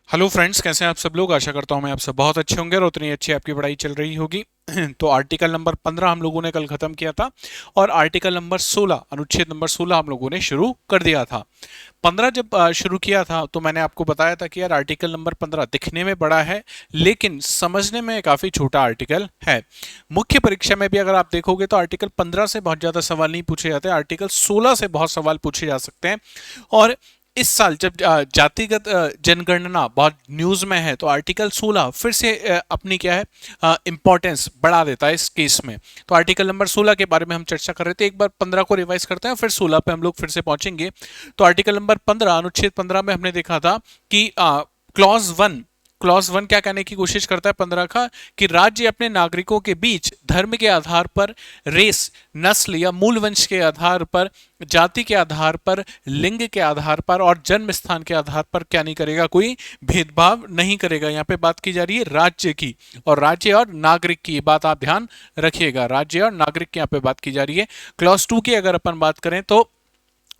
Hello friends, कैसे हैं आप सब लोग। आशा करता हूं मैं आप सब बहुत अच्छे होंगे और उतनी अच्छी आपकी पढ़ाई चल रही होगी। तो आर्टिकल नंबर 15 हम लोगों ने कल खत्म किया था और आर्टिकल नंबर 16 अनुच्छेद नंबर 16 हम लोगों ने शुरू कर दिया था। 15 जब शुरू किया था तो मैंने आपको बताया था कि यार आर्टिकल नंबर 15 दिखने में बड़ा है लेकिन समझने में काफी छोटा आर्टिकल है। मुख्य परीक्षा में भी अगर आप देखोगे तो आर्टिकल 15 से बहुत ज्यादा सवाल नहीं पूछे जाते, आर्टिकल 16 से बहुत सवाल पूछे जा सकते हैं। और इस साल जब जातिगत जनगणना बहुत न्यूज में है तो आर्टिकल 16 फिर से अपनी क्या है इंपॉर्टेंस बढ़ा देता है इस केस में। तो आर्टिकल नंबर 16 के बारे में हम चर्चा कर रहे थे, एक बार 15 को रिवाइज करते हैं फिर 16 पे हम लोग फिर से पहुंचेंगे। तो आर्टिकल नंबर 15 अनुच्छेद 15 में हमने देखा था कि क्लॉज वन क्या कहने की कोशिश करता है 15 का, कि राज्य अपने नागरिकों के बीच धर्म के आधार पर, रेस, नस्ल या मूल वंश के आधार पर, जाति के आधार पर, लिंग के आधार पर और जन्म स्थान के आधार पर क्या नहीं करेगा, कोई भेदभाव नहीं करेगा। यहाँ पे बात की जा रही है राज्य की, और राज्य और नागरिक की बात आप ध्यान रखिएगा, राज्य और नागरिक की यहाँ पे बात की जा रही है। क्लॉज 2 की अगर अपन बात करें तो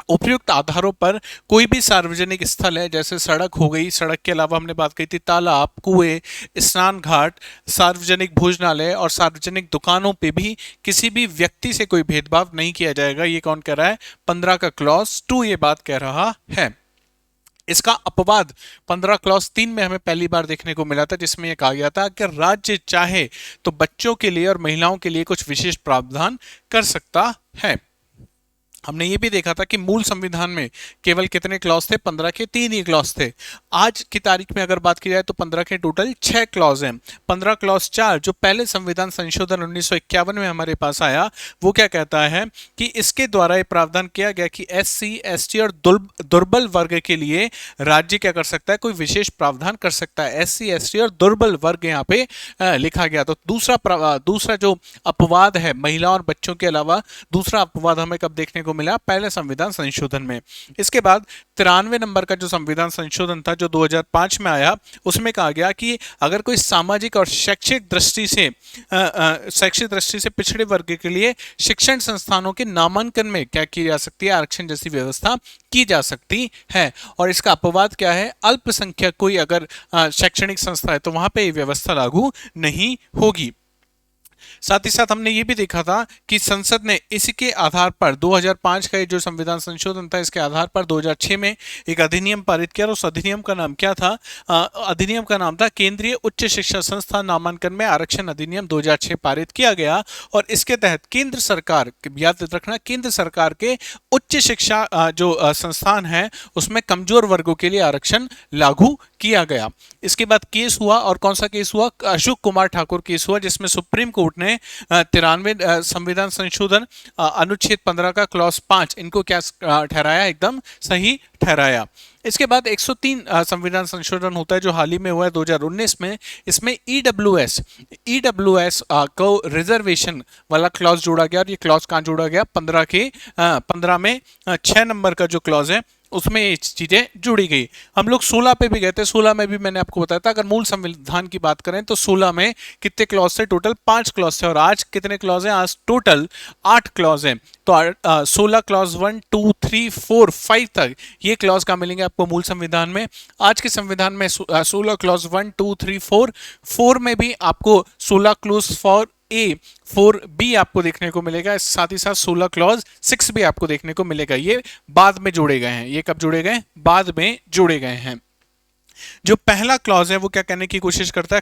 उपयुक्त आधारों पर कोई भी सार्वजनिक स्थल है, जैसे सड़क हो गई, सड़क के अलावा हमने बात की थी तालाब, कुएं, स्नान घाट, सार्वजनिक भोजनालय और सार्वजनिक दुकानों पे भी किसी भी व्यक्ति से कोई भेदभाव नहीं किया जाएगा। ये कौन कह रहा है? 15 का क्लॉज 2 ये बात कह रहा है। इसका अपवाद 15 क्लॉज 3 में हमें पहली बार देखने को मिला था, जिसमें यह कहा गया था कि राज्य चाहे तो बच्चों के लिए और महिलाओं के लिए कुछ विशेष प्रावधान कर सकता है। हमने ये भी देखा था कि मूल संविधान में केवल कितने क्लॉज थे? 15 के 3 ही क्लॉज थे। आज की तारीख में अगर बात की जाए तो 15 के टोटल 6 क्लॉज हैं। 15 क्लॉज 4 जो पहले संविधान संशोधन 1951 में हमारे पास आया, वो क्या कहता है कि इसके द्वारा ये प्रावधान किया गया कि एससी, एसटी और दुर्बल वर्ग के लिए राज्य क्या कर सकता है? कोई विशेष प्रावधान कर सकता है। एससी, एसटी और दुर्बल वर्ग यहाँ पे लिखा गया। तो दूसरा जो अपवाद है महिला और बच्चों के अलावा, दूसरा अपवाद हमें कब देखने को मिला? पहले संविधान संशोधन में। इसके बाद 93 नंबर का जो संविधान संशोधन था जो 2005 में आया, उसमें कहा गया कि अगर कोई सामाजिक और शैक्षिक दृष्टि से पिछड़े वर्ग के लिए शिक्षण संस्थानों के नामांकन में क्या की जा सकती है? आरक्षण जैसी व्यवस्था की जा सकती है। और इसका अपवाद क्या है? अल्पसंख्यक कोई अगर शैक्षणिक संस्था है तो वहां पे ये व्यवस्था लागू नहीं होगी। साथ ही साथ हमने ये भी देखा था कि संसद ने इसके आधार पर 2005 का जो संविधान संशोधन था, इसके आधार पर 2006 में एक अधिनियम पारित किया और उस अधिनियम का नाम क्या था? अधिनियम का नाम था केंद्रीय उच्च शिक्षा संस्थान नामांकन में आरक्षण अधिनियम 2006 पारित किया गया। और इसके तहत केंद्र सरकार, याद रखना, केंद्र सरकार के उच्च शिक्षा जो संस्थान है उसमें कमजोर वर्गों के लिए आरक्षण लागू किया गया। इसके बाद केस हुआ, और कौन सा केस हुआ? अशोक कुमार ठाकुर केस हुआ, जिसमें सुप्रीम कोर्ट ने 93 संविधान संशोधन अनुच्छेद 15 का क्लॉज 5 इनको क्या ठहराया? एकदम सही ठहराया। इसके बाद 103 संविधान संशोधन होता है जो हाल ही में हुआ है 2019 में। इसमें ईडब्ल्यूएस को रिजर्वेशन वाला क्लॉज जोड़ा गया, और ये क्लॉज कहां जोड़ा गया? 15 में 6 नंबर का जो क्लॉज है उसमें ये चीजें जुड़ी गई। हम लोग 16 पे भी गए थे, 16 में भी मैंने आपको बताया था अगर मूल संविधान की बात करें तो 16 में कितने क्लॉज थे? टोटल 5 क्लॉज थे। और आज कितने क्लॉज हैं? आज टोटल 8 क्लॉज हैं। तो 16 क्लॉज 1, 2, 3, 4, 5 तक ये क्लॉज का मिलेंगे आपको मूल संविधान में। आज के संविधान में 16 क्लॉज 1, 2, 3, 4 में भी आपको 16 क्लॉज फॉर ए, 4 बी आपको देखने को मिलेगा। साथ ही साथ 16 क्लॉज 6 भी आपको देखने को मिलेगा। ये बाद में जोड़े गए हैं। ये कब जोड़े गए? बाद में जोड़े गए हैं। जो पहला क्लॉज है वो क्या कहने की कोशिश करता है?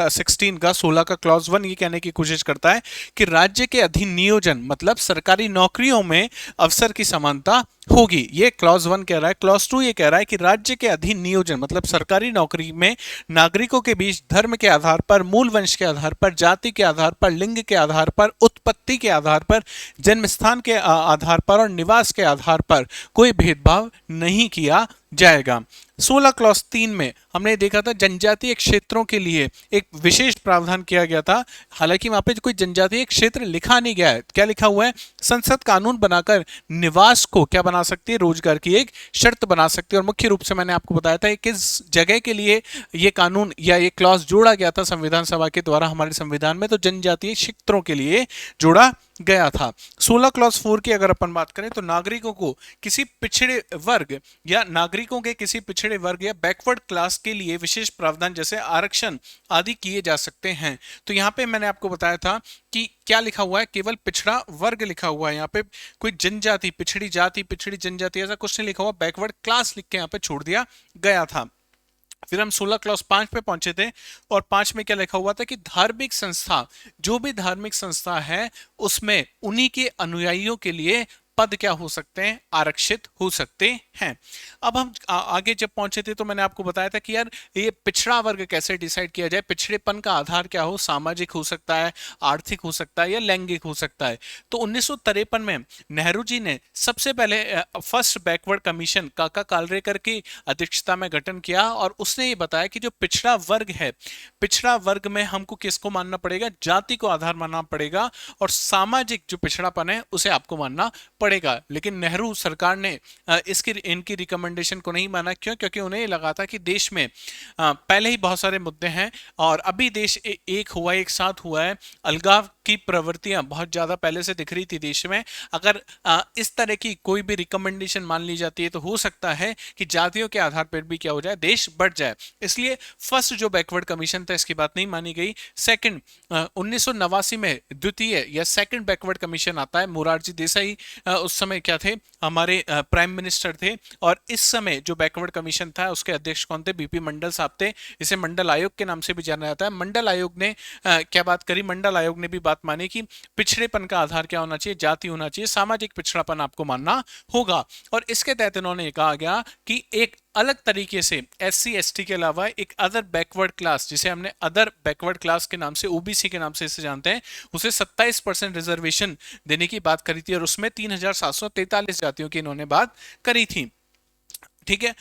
16 का क्लॉज 1 ये कहने की कोशिश करता है कि राज्य के अधीन नियोजन मतलब सरकारी नौकरियों में अवसर की समानता होगी। ये क्लॉज 1 कह रहा है। क्लॉज 2 ये कह रहा है कि राज्य के अधीन नियोजन मतलब सरकारी नौकरी में नागरिकों के बीच धर्म के आधार पर, मूल वंश के आधार पर, जाति के आधार पर, लिंग के आधार पर, उत्पत्ति के आधार पर, जन्म स्थान के आधार पर और निवास के आधार पर कोई भेदभाव नहीं किया जाएगा। 16 क्लॉज 3 में हमने देखा था जनजातीय क्षेत्रों के लिए एक विशेष प्रावधान किया गया था। हालांकि वहां पे कोई जनजातीय क्षेत्र लिखा नहीं गया है। क्या लिखा हुआ है? संसद कानून बनाकर निवास को क्या बना सकती है? रोजगार की एक शर्त बना सकती है। और मुख्य रूप से मैंने आपको बताया था किस जगह के लिए ये कानून या ये क्लॉज जोड़ा गया था संविधान सभा के द्वारा हमारे संविधान में, तो जनजातीय क्षेत्रों के लिए जोड़ा गया था। 16 क्लॉज 4 की अगर अपन बात करें तो नागरिकों को किसी पिछड़े वर्ग या नागरिकों के किसी पिछड़े वर्ग या बैकवर्ड क्लास के लिए विशेष प्रावधान जैसे आरक्षण आदि किए जा सकते हैं। तो यहाँ पे मैंने आपको बताया था कि क्या लिखा हुआ है, केवल पिछड़ा वर्ग लिखा हुआ है, यहाँ पे कोई जनजाति, पिछड़ी जाति, पिछड़ी जनजाति ऐसा कुछ नहीं लिखा हुआ, बैकवर्ड क्लास लिख के यहाँ पे छोड़ दिया गया था। फिर हम 16 क्लॉज 5 पे पहुंचे थे और 5 में क्या लिखा हुआ था कि धार्मिक संस्था, जो भी धार्मिक संस्था है उसमें उन्हीं के अनुयायियों के लिए पद क्या हो सकते हैं, आरक्षित हो सकते हैं। अब हम आगे जब पहुंचे थे तो मैंने आपको बताया था कि यार ये पिछड़ा वर्ग कैसे डिसाइड किया जाए, पिछड़ेपन का आधार क्या हो, सामाजिक हो सकता है, आर्थिक हो सकता है या लैंगिक हो सकता है। तो 1953 में नेहरू जी ने सबसे पहले फर्स्ट बैकवर्ड कमीशन काका कालरेकर की अध्यक्षता में गठन किया और उसने ये बताया कि जो पिछड़ा वर्ग है, पिछड़ा वर्ग में हमको किसको मानना पड़ेगा, जाति को आधार मानना पड़ेगा और सामाजिक जो पिछड़ापन है उसे आपको मानना पड़ेगा। लेकिन नेहरू सरकार ने इसकी इनकी रिकमेंडेशन को नहीं माना। क्यों? क्योंकि उन्हें लगा था कि देश में पहले ही बहुत सारे मुद्दे हैं और अभी देश एक हुआ, एक साथ हुआ है, अलगाव की प्रवृत्तियां बहुत ज्यादा पहले से दिख रही थी देश में। अगर इस तरह की कोई भी रिकमेंडेशन मान ली जाती है तो हो सकता है कि जातियों के आधार पर भी क्या हो जाए, देश बढ़ जाए। इसलिए फर्स्ट जो बैकवर्ड कमीशन था इसकी बात नहीं मानी गई। सेकंड 1989 में द्वितीय या सेकंड बैकवर्ड कमीशन आता है। मोरारजी देसाई उस समय क्या थे, हमारे प्राइम मिनिस्टर थे और इस समय जो बैकवर्ड कमीशन था उसके अध्यक्ष कौन थे, बीपी मंडल साहब थे। इसे मंडल आयोग के नाम से भी जाना जाता है। मंडल आयोग ने क्या बात करी, मंडल आयोग ने भी बात मानी कि पिछड़ेपन का आधार क्या होना चाहिए, जाति होना चाहिए, सामाजिक पिछड़ापन आपको मानना होगा। और इसके तहत इन्होंने कहा गया कि एक अलग तरीके से एससी एसटी के अलावा एक अदर बैकवर्ड क्लास, जिसे हमने अदर बैकवर्ड क्लास के नाम से, ओबीसी के नाम से इसे जानते हैं, उसे 27% रिजर्वेशन देने की बात करी थी और उसमें 3743 जातियों की इन्होंने बात करी थी। ठीक है।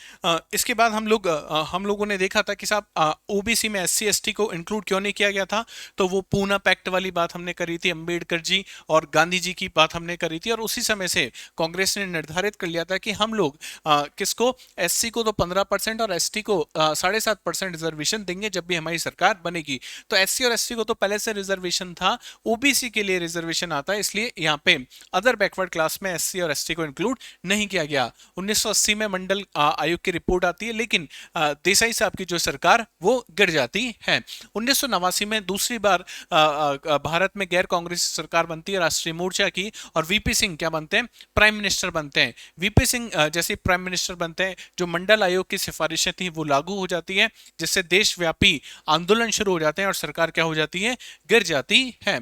इसके बाद हम लोगों ने देखा था कि साहब ओबीसी में एससी एसटी को इंक्लूड क्यों नहीं किया गया था, तो वो पूना पैक्ट वाली बात हमने करी थी, अंबेडकर जी और गांधी जी की बात हमने करी थी और उसी समय से कांग्रेस ने निर्धारित कर लिया था कि हम लोग किसको, एससी को तो 15% और एसटी को 7.5% रिजर्वेशन देंगे जब भी हमारी सरकार बनेगी। तो एससी और एसटी को तो पहले से रिजर्वेशन था, ओबीसी के लिए रिजर्वेशन आता है, इसलिए यहाँ पे अदर बैकवर्ड क्लास में एससी और एसटी को इंक्लूड नहीं किया गया। 1980 में मंडल आयोग की रिपोर्ट आती है, लेकिन देसाई साहब की जो सरकार वो गिर जाती है। 1989 में दूसरी बार भारत में गैर कांग्रेसी सरकार बनती है राष्ट्रीय मोर्चा की और वीपी सिंह क्या बनते हैं, प्राइम मिनिस्टर बनते हैं। वीपी सिंह जैसे प्राइम मिनिस्टर बनते हैं, जो मंडल आयोग की सिफारिशें थी वो लागू हो जाती है, जिससे देशव्यापी आंदोलन शुरू हो जाते हैं और सरकार क्या हो जाती है, गिर जाती है।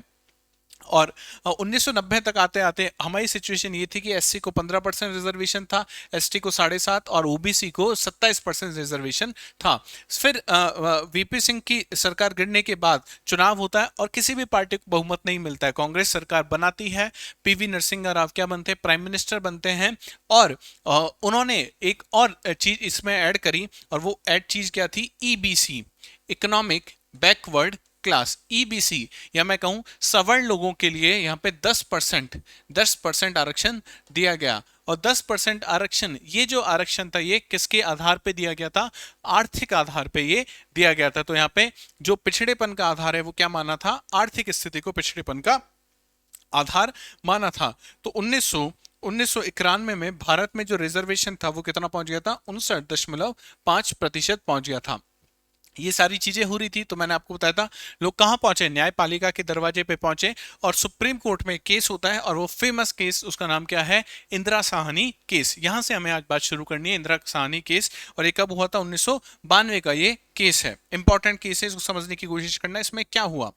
और 1990 तक आते आते हमारी सिचुएशन ये थी कि एससी को 15% रिजर्वेशन था, एसटी को 7.5% और ओबीसी को 27% रिजर्वेशन था। फिर वीपी सिंह की सरकार गिरने के बाद चुनाव होता है और किसी भी पार्टी को बहुमत नहीं मिलता है, कांग्रेस सरकार बनाती है, पीवी नरसिंह राव क्या बनते हैं, प्राइम मिनिस्टर बनते हैं और उन्होंने एक और चीज इसमें ऐड करी और वो ऐड चीज क्या थी, EBC, economic backward class, EBC या मैं कहूं सवर्ण लोगों के लिए यहाँ पे 10% आरक्षण दिया गया। और 10% आरक्षण, ये जो आरक्षण था ये किसके आधार पे दिया गया था, आर्थिक आधार पे ये दिया गया था। तो यहाँ पे जो पिछड़ेपन का आधार है वो क्या माना था, आर्थिक स्थिति को पिछड़ेपन का आधार माना था। तो 1991 में भारत में जो रिजर्वेशन था वो कितना पहुंच गया था, 59.5% पहुंच गया था। ये सारी चीजें हो रही थी तो मैंने आपको बताया था लोग कहां पहुंचे, न्यायपालिका के दरवाजे पे पहुंचे और सुप्रीम कोर्ट में केस होता है और वो फेमस केस, उसका नाम क्या है, इंदिरा साहनी केस। यहां से हमें आज बात शुरू करनी है, इंदिरा साहनी केस। और ये कब हुआ था, 1992 का ये केस है, इंपॉर्टेंट केस है, इसको समझने की कोशिश करना है इसमें क्या हुआ।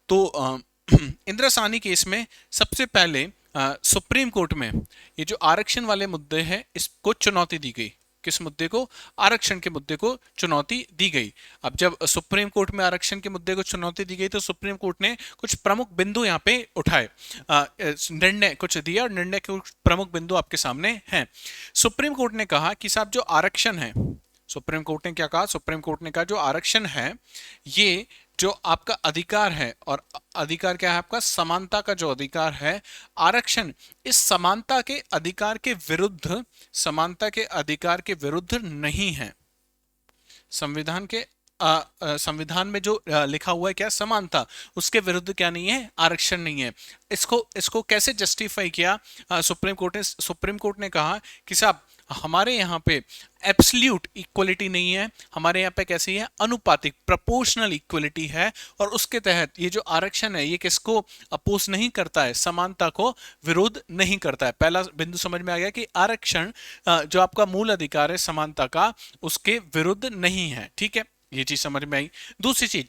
तो इंदिरा साहनी केस में सबसे पहले सुप्रीम कोर्ट में ये जो आरक्षण वाले मुद्दे हैं इसको चुनौती दी गई। किस मुद्दे को, आरक्षण के मुद्दे को चुनौती दी गई। अब जब सुप्रीम कोर्ट में आरक्षण के मुद्दे को चुनौती दी गई तो सुप्रीम कोर्ट ने कुछ प्रमुख बिंदु यहाँ पे उठाए, निर्णय कुछ दिया और निर्णय के कुछ प्रमुख बिंदु आपके सामने हैं। सुप्रीम कोर्ट ने कहा कि साहब जो आरक्षण है, सुप्रीम कोर्ट ने क्या कहा, सुप्रीम कोर्ट ने कहा जो आरक्षण है ये जो आपका अधिकार है, और अधिकार क्या है आपका, समानता का जो अधिकार है, आरक्षण इस समानता के अधिकार के विरुद्ध, समानता के अधिकार के विरुद्ध नहीं है, संविधान के संविधान में जो लिखा हुआ है क्या समानता, उसके विरुद्ध क्या नहीं है, आरक्षण नहीं है। इसको इसको कैसे जस्टिफाई किया सुप्रीम कोर्ट ने कहा कि साहब हमारे यहाँ पे एब्सल्यूट इक्वलिटी नहीं है, हमारे यहाँ पे कैसी है, अनुपातिक प्रोपोर्शनल इक्वलिटी है, और उसके तहत ये जो आरक्षण है ये किसको अपोज नहीं करता है, समानता को विरोध नहीं करता है। पहला बिंदु समझ में आ गया कि आरक्षण जो आपका मूल अधिकार है समानता का, उसके विरुद्ध नहीं है। ठीक है, ये चीज समझ में आई। दूसरी चीज,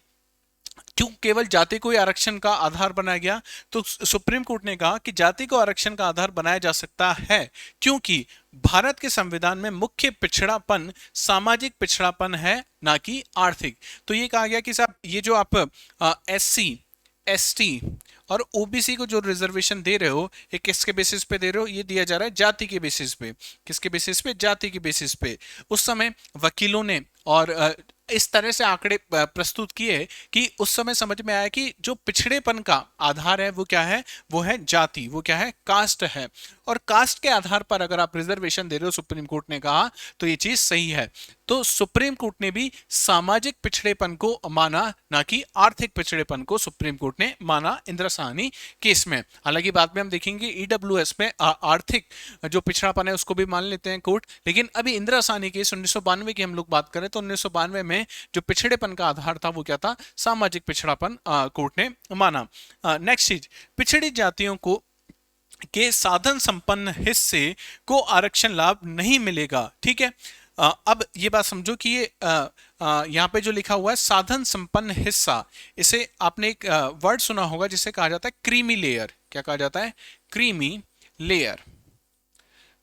क्यों केवल जाति को ही आरक्षण का आधार बनाया गया, तो सुप्रीम कोर्ट ने कहा कि जाति को आरक्षण का आधार बनाया जा सकता है क्योंकि भारत के संविधान में मुख्य पिछड़ापन सामाजिक पिछड़ापन है, ना कि आर्थिक। तो ये कहा गया कि साहब ये जो आप एससी एसटी और ओबीसी को जो रिजर्वेशन दे रहे हो, ये किसके बेसिस पे दे रहे हो, ये दिया जा रहा है जाति के बेसिस पे। किसके बेसिस पे, जाति के बेसिस पे। उस समय वकीलों ने और इस तरह से आंकड़े प्रस्तुत किए कि उस समय समझ में आया कि जो पिछड़ेपन का आधार है वो क्या है, वो है जाति, वो क्या है, कास्ट है। और कास्ट के आधार पर अगर आप रिजर्वेशन दे रहे हो, सुप्रीम कोर्ट ने कहा, तो ये चीज सही है। तो सुप्रीम कोर्ट ने भी सामाजिक पिछड़ेपन को माना, ना कि आर्थिक पिछड़ेपन को सुप्रीम कोर्ट ने माना इंदिरा साहनी केस में। हालांकि बाद में हम देखेंगे ईडब्ल्यूएस में आर्थिक जो पिछड़ापन है उसको भी मान लेते हैं कोर्ट, लेकिन अभी इंदिरा साहनी केस 1992 की हम लोग बात करें तो 1992 में जो पिछड़ेपन का आधार था वो क्या था, सामाजिक पिछड़ापन कोर्ट ने माना। नेक्स्ट चीज, पिछड़ी जातियों को के साधन संपन्न हिस्से को आरक्षण लाभ नहीं मिलेगा। ठीक है, अब ये बात समझो कि ये यहाँ पे जो लिखा हुआ है साधन संपन्न हिस्सा, इसे आपने एक वर्ड सुना होगा जिसे कहा जाता है क्रीमी लेयर। क्या कहा जाता है, क्रीमी लेयर।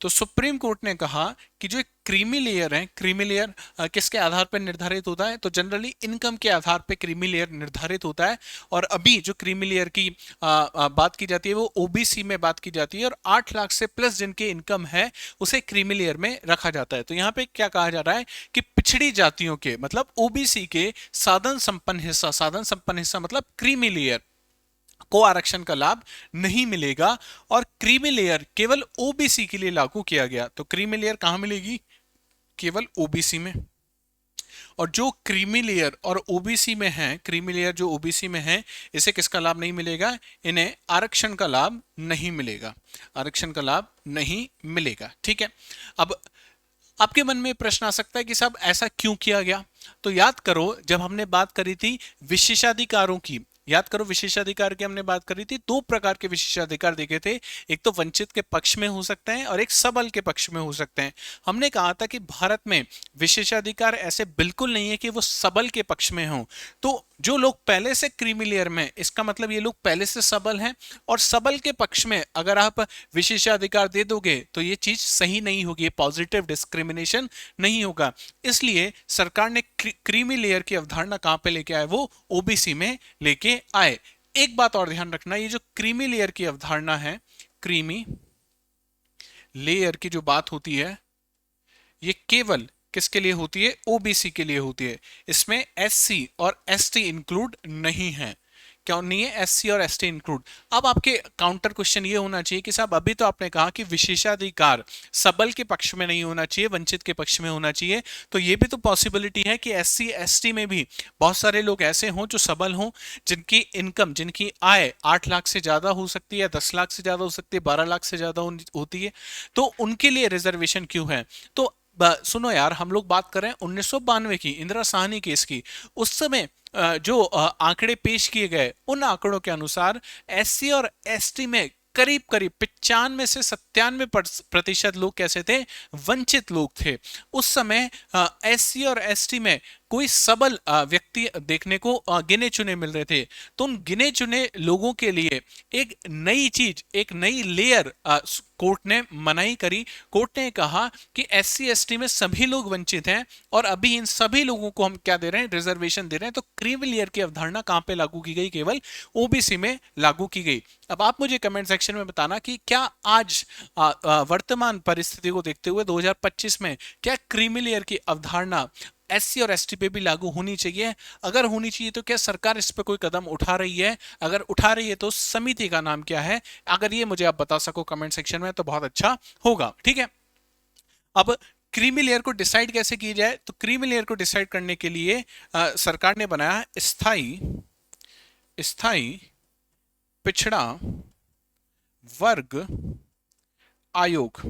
तो सुप्रीम कोर्ट ने कहा कि जो क्रीमी लेयर है, क्रीमी लेयर किसके आधार पर निर्धारित होता है, तो जनरली इनकम के आधार पर क्रीमी लेयर निर्धारित होता है। और अभी जो क्रीमी लेयर की बात की जाती है वो ओबीसी में बात की जाती है, और 8 लाख से प्लस जिनके इनकम है उसे क्रीमी लेयर में रखा जाता है। तो यहाँ पे क्या कहा जा रहा है कि पिछड़ी जातियों के मतलब ओबीसी के साधन संपन्न हिस्सा मतलब क्रीमी लेयर को आरक्षण का लाभ नहीं मिलेगा, और क्रीमी लेयर केवल ओबीसी के लिए लागू किया गया। तो क्रीमी लेयर कहां मिलेगी, केवल ओबीसी में। और जो क्रीमी लेयर और ओबीसी में है, क्रीमी लेयर जो ओबीसी में है, इसे किसका लाभ नहीं मिलेगा, इन्हें आरक्षण का लाभ नहीं मिलेगा, आरक्षण का लाभ नहीं मिलेगा। ठीक है, अब आपके मन में प्रश्न आ सकता है कि साहब ऐसा क्यों किया गया। तो याद करो जब हमने बात करी थी विशेषाधिकारों की, याद करो विशेषाधिकार की हमने बात करी थी, 2 प्रकार के विशेषाधिकार देखे थे, एक तो वंचित के पक्ष में हो सकते हैं और एक सबल के पक्ष में हो सकते हैं। हमने कहा था कि भारत में विशेषाधिकार ऐसे बिल्कुल नहीं है कि वो सबल के पक्ष में हो। तो जो लोग पहले से क्रीमी लेयर में, इसका मतलब ये लोग पहले से सबल हैं, और सबल के पक्ष में अगर आप विशेषाधिकार दे दोगे तो ये चीज सही नहीं होगी, पॉजिटिव डिस्क्रिमिनेशन नहीं होगा। इसलिए सरकार ने क्रीमी लेयर की अवधारणा कहां पे लेके आए, वो ओबीसी में लेके आए। एक बात और ध्यान रखना, ये जो क्रीमी लेयर की अवधारणा है, क्रीमी लेयर की जो बात होती है, ये केवल किसके लिए होती है, ओबीसी के लिए होती है। इसमें एससी और एसटी इंक्लूड नहीं है। क्यों नहीं है, एससी और एसटी इंक्लूड। अब आपके काउंटर क्वेश्चन ये होना चाहिए कि साहब अभी तो आपने कहा कि विशेषाधिकार सबल के पक्ष में नहीं होना चाहिए, वंचित के पक्ष में होना चाहिए। तो ये भी तो पॉसिबिलिटी है कि एससी एसटी में भी बहुत सारे लोग ऐसे हों जो सबल हों, जिनकी इनकम, जिनकी आय 8 लाख से ज्यादा हो सकती है, 10 लाख से ज्यादा हो सकती है, 12 लाख से ज्यादा होती है। तो उनके लिए रिजर्वेशन क्यों है। तो सुनो यार, हम लोग बात कर रहे हैं 1992 की, इंदिरा साहनी केस की। उस समय जो आंकड़े पेश किए गए, उन आंकड़ों के अनुसार एससी और एसटी में करीब करीब 95 से 97% लोग कैसे थे, वंचित लोग थे। उस समय एससी और एसटी में कोई सबल व्यक्ति देखने को गिने चुने मिल रहे थे। तो उन गिने चुने लोगों के लिए एक नई चीज, एक नई लेयर कोर्ट ने मनाही करी। कोर्ट ने कहा कि एससी एसटी में सभी लोग वंचित हैं, और अभी इन सभी लोगों को हम क्या दे रहे हैं, रिजर्वेशन दे रहे हैं। तो क्रीमी लेयर की अवधारणा कहां पे लागू की गई, केवल ओबीसी में लागू की गई। अब आप मुझे कमेंट सेक्शन में बताना कि क्या आज वर्तमान परिस्थिति को देखते हुए 2025 में क्या क्रीमी लेयर की अवधारणा एससी और एसटी पे भी लागू होनी चाहिए। अगर होनी चाहिए तो क्या सरकार इस पे कोई कदम उठा रही है, अगर उठा रही है तो समिति का नाम क्या है, अगर ये मुझे आप बता सको कमेंट सेक्शन में तो बहुत अच्छा होगा। ठीक है, अब क्रीमी लेयर को डिसाइड कैसे की जाए, तो क्रीमी लेयर को डिसाइड करने के लिए सरकार ने बनाया स्थाई स्थाई पिछड़ा वर्ग आयोग।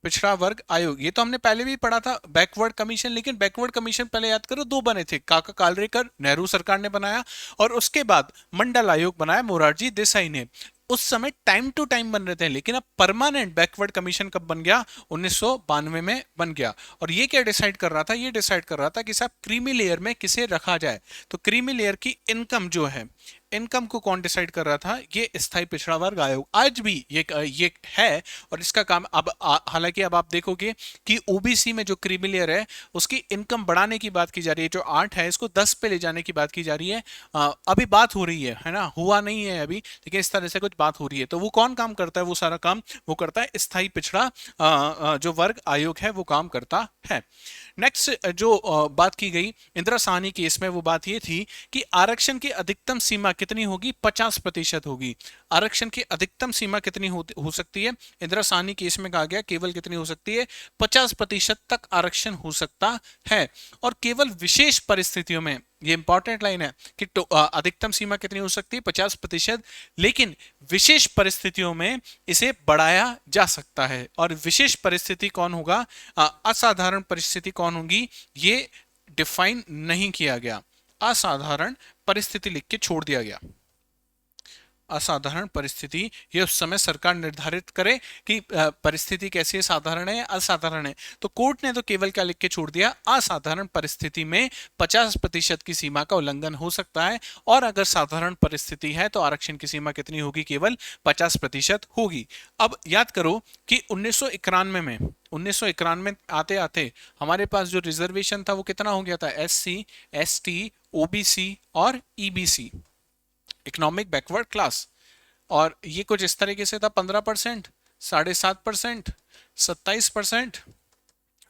पिछड़ा वर्ग आयोग, ये तो हमने पहले भी पढ़ा था, बैकवर्ड कमीशन। लेकिन बैकवर्ड कमीशन पहले याद करो दो बने थे, काका कालरेकर, नेहरू सरकार ने बनाया, और उसके बाद मंडल आयोग बनाया मोरारजी देसाई ने। उस समय टाइम टू टाइम बन रहे थे, लेकिन अब परमानेंट बैकवर्ड कमीशन कब बन गया, 1992 में बन गया। और ये क्या डिसाइड कर रहा था, ये डिसाइड कर रहा था कि साहब क्रीमी लेयर में किसे रखा जाए। तो क्रीमी लेयर की इनकम जो है, इनकम को कौन डिसाइड कर रहा था, ये स्थायी पिछड़ा वर्ग आयोग। आज भी ये है, और इसका काम अब हालांकि अब आप देखोगे कि ओबीसी में जो क्रीमी लेयर है उसकी इनकम बढ़ाने की बात की जा रही है, जो 8 है इसको 10 पे ले जाने की बात की जा रही है। अभी बात हो रही है ना, हुआ नहीं है अभी, लेकिन इस तरह से कुछ बात हो रही है। तो वो कौन काम करता है, वो सारा काम वो करता है स्थायी पिछड़ा जो वर्ग आयोग है, वो काम करता है। नेक्स्ट जो बात की गई इंदिरा साहनी केस में, वो बात ये थी कि आरक्षण की अधिकतम सीमा कितनी होगी, 50% होगी। आरक्षण की अधिकतम सीमा कितनी हो सकती है, इंदिरा साहनी केस में कहा गया केवल कितनी हो सकती है, 50% तक आरक्षण हो सकता है। और केवल विशेष परिस्थितियों में, ये इंपॉर्टेंट लाइन है कि अधिकतम सीमा कितनी हो सकती है, 50%, लेकिन विशेष परिस्थितियों में इसे बढ़ाया जा सकता है। और विशेष परिस्थिति कौन होगा, असाधारण परिस्थिति कौन होगी, ये डिफाइन नहीं किया गया। असाधारण परिस्थिति लिख के छोड़ दिया गया। असाधारण परिस्थिति, ये उस समय सरकार निर्धारित करे कि परिस्थिति कैसी है, साधारण है या असाधारण है। तो कोर्ट ने तो केवल क्या लिख के छोड़ दिया, असाधारण परिस्थिति में 50% की सीमा का उल्लंघन हो सकता है, और अगर साधारण परिस्थिति है तो आरक्षण की सीमा कितनी होगी, केवल 50% होगी। अब याद करो कि 1991 में आते आते हमारे पास जो रिजर्वेशन था वो कितना हो गया था, SC ST OBC और EBC, इकोनॉमिक बैकवर्ड क्लास। और ये कुछ इस तरीके से था, 15%, 7.5%, 27%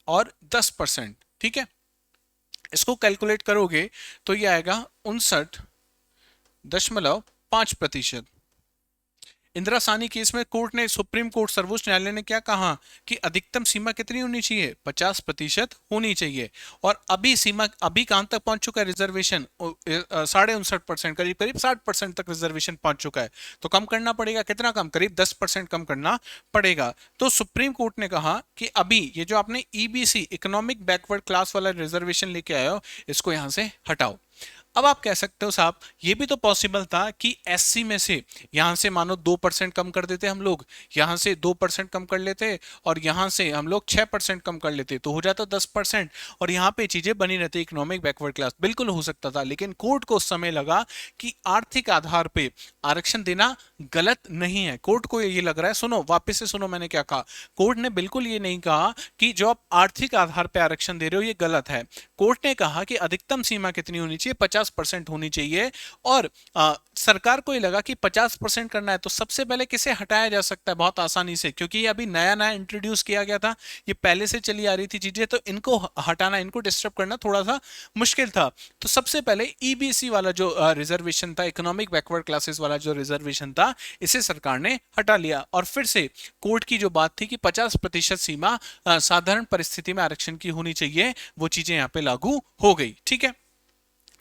और 10%। ठीक है, इसको कैलकुलेट करोगे तो ये आएगा 59.5%। इंदिरा साहनी केस में कोर्ट ने, सुप्रीम कोर्ट सर्वोच्च न्यायालय ने क्या कहा कि अधिकतम सीमा कितनी होनी चाहिए, 50% होनी चाहिए। और अभी सीमा अभी कहां तक पहुंच चुका है रिजर्वेशन, 59.5%, करीब करीब 60% तक रिजर्वेशन पहुंच चुका है। तो कम करना पड़ेगा, कितना कम, करीब 10% कम करना पड़ेगा। तो सुप्रीम कोर्ट ने कहा कि अभी ये जो आपने EBC इकोनॉमिक बैकवर्ड क्लास वाला रिजर्वेशन लेके आए हो, इसको यहां से हटाओ। अब आप कह सकते हो साहब ये भी तो पॉसिबल था कि SC में से यहां से मानो 2% कम कर देते हम लोग, यहां से 2% कम कर लेते, और यहां से हम लोग 6% कम कर लेते, तो हो जाता 10%, और यहां पे चीजें बनी रहती इकोनॉमिक बैकवर्ड क्लास। बिल्कुल हो सकता था, लेकिन कोर्ट को उस समय लगा कि आर्थिक आधार पे आरक्षण देना गलत नहीं है। कोर्ट को ये लग रहा है, सुनो वापस से सुनो मैंने क्या कहा, कोर्ट ने बिल्कुल ये नहीं कहा कि जो आप आर्थिक आधार पे आरक्षण दे रहे हो ये गलत है। कोर्ट ने कहा कि अधिकतम सीमा कितनी होनी चाहिए, 50% होनी चाहिए। और सरकार को ये लगा कि 50% करना है तो सबसे पहले किसे हटाया जा सकता है, बहुत आसानी से, क्योंकि ये अभी नया नया इंट्रोड्यूस किया गया था, ये पहले से चली आ रही थी चीजें, तो इनको हटाना, इनको डिस्टर्ब करना थोड़ा सा मुश्किल था। तो सबसे पहले EBC वाला जो रिजर्वेशन था, इकोनॉमिक बैकवर्ड क्लासेस वाला जो रिजर्वेशन था, इसे सरकार ने हटा लिया। और फिर से कोर्ट की जो बात थी कि 50% सीमा साधारण परिस्थिति में आरक्षण की होनी चाहिए, वो चीजें यहाँ पे लागू हो गई। ठीक है,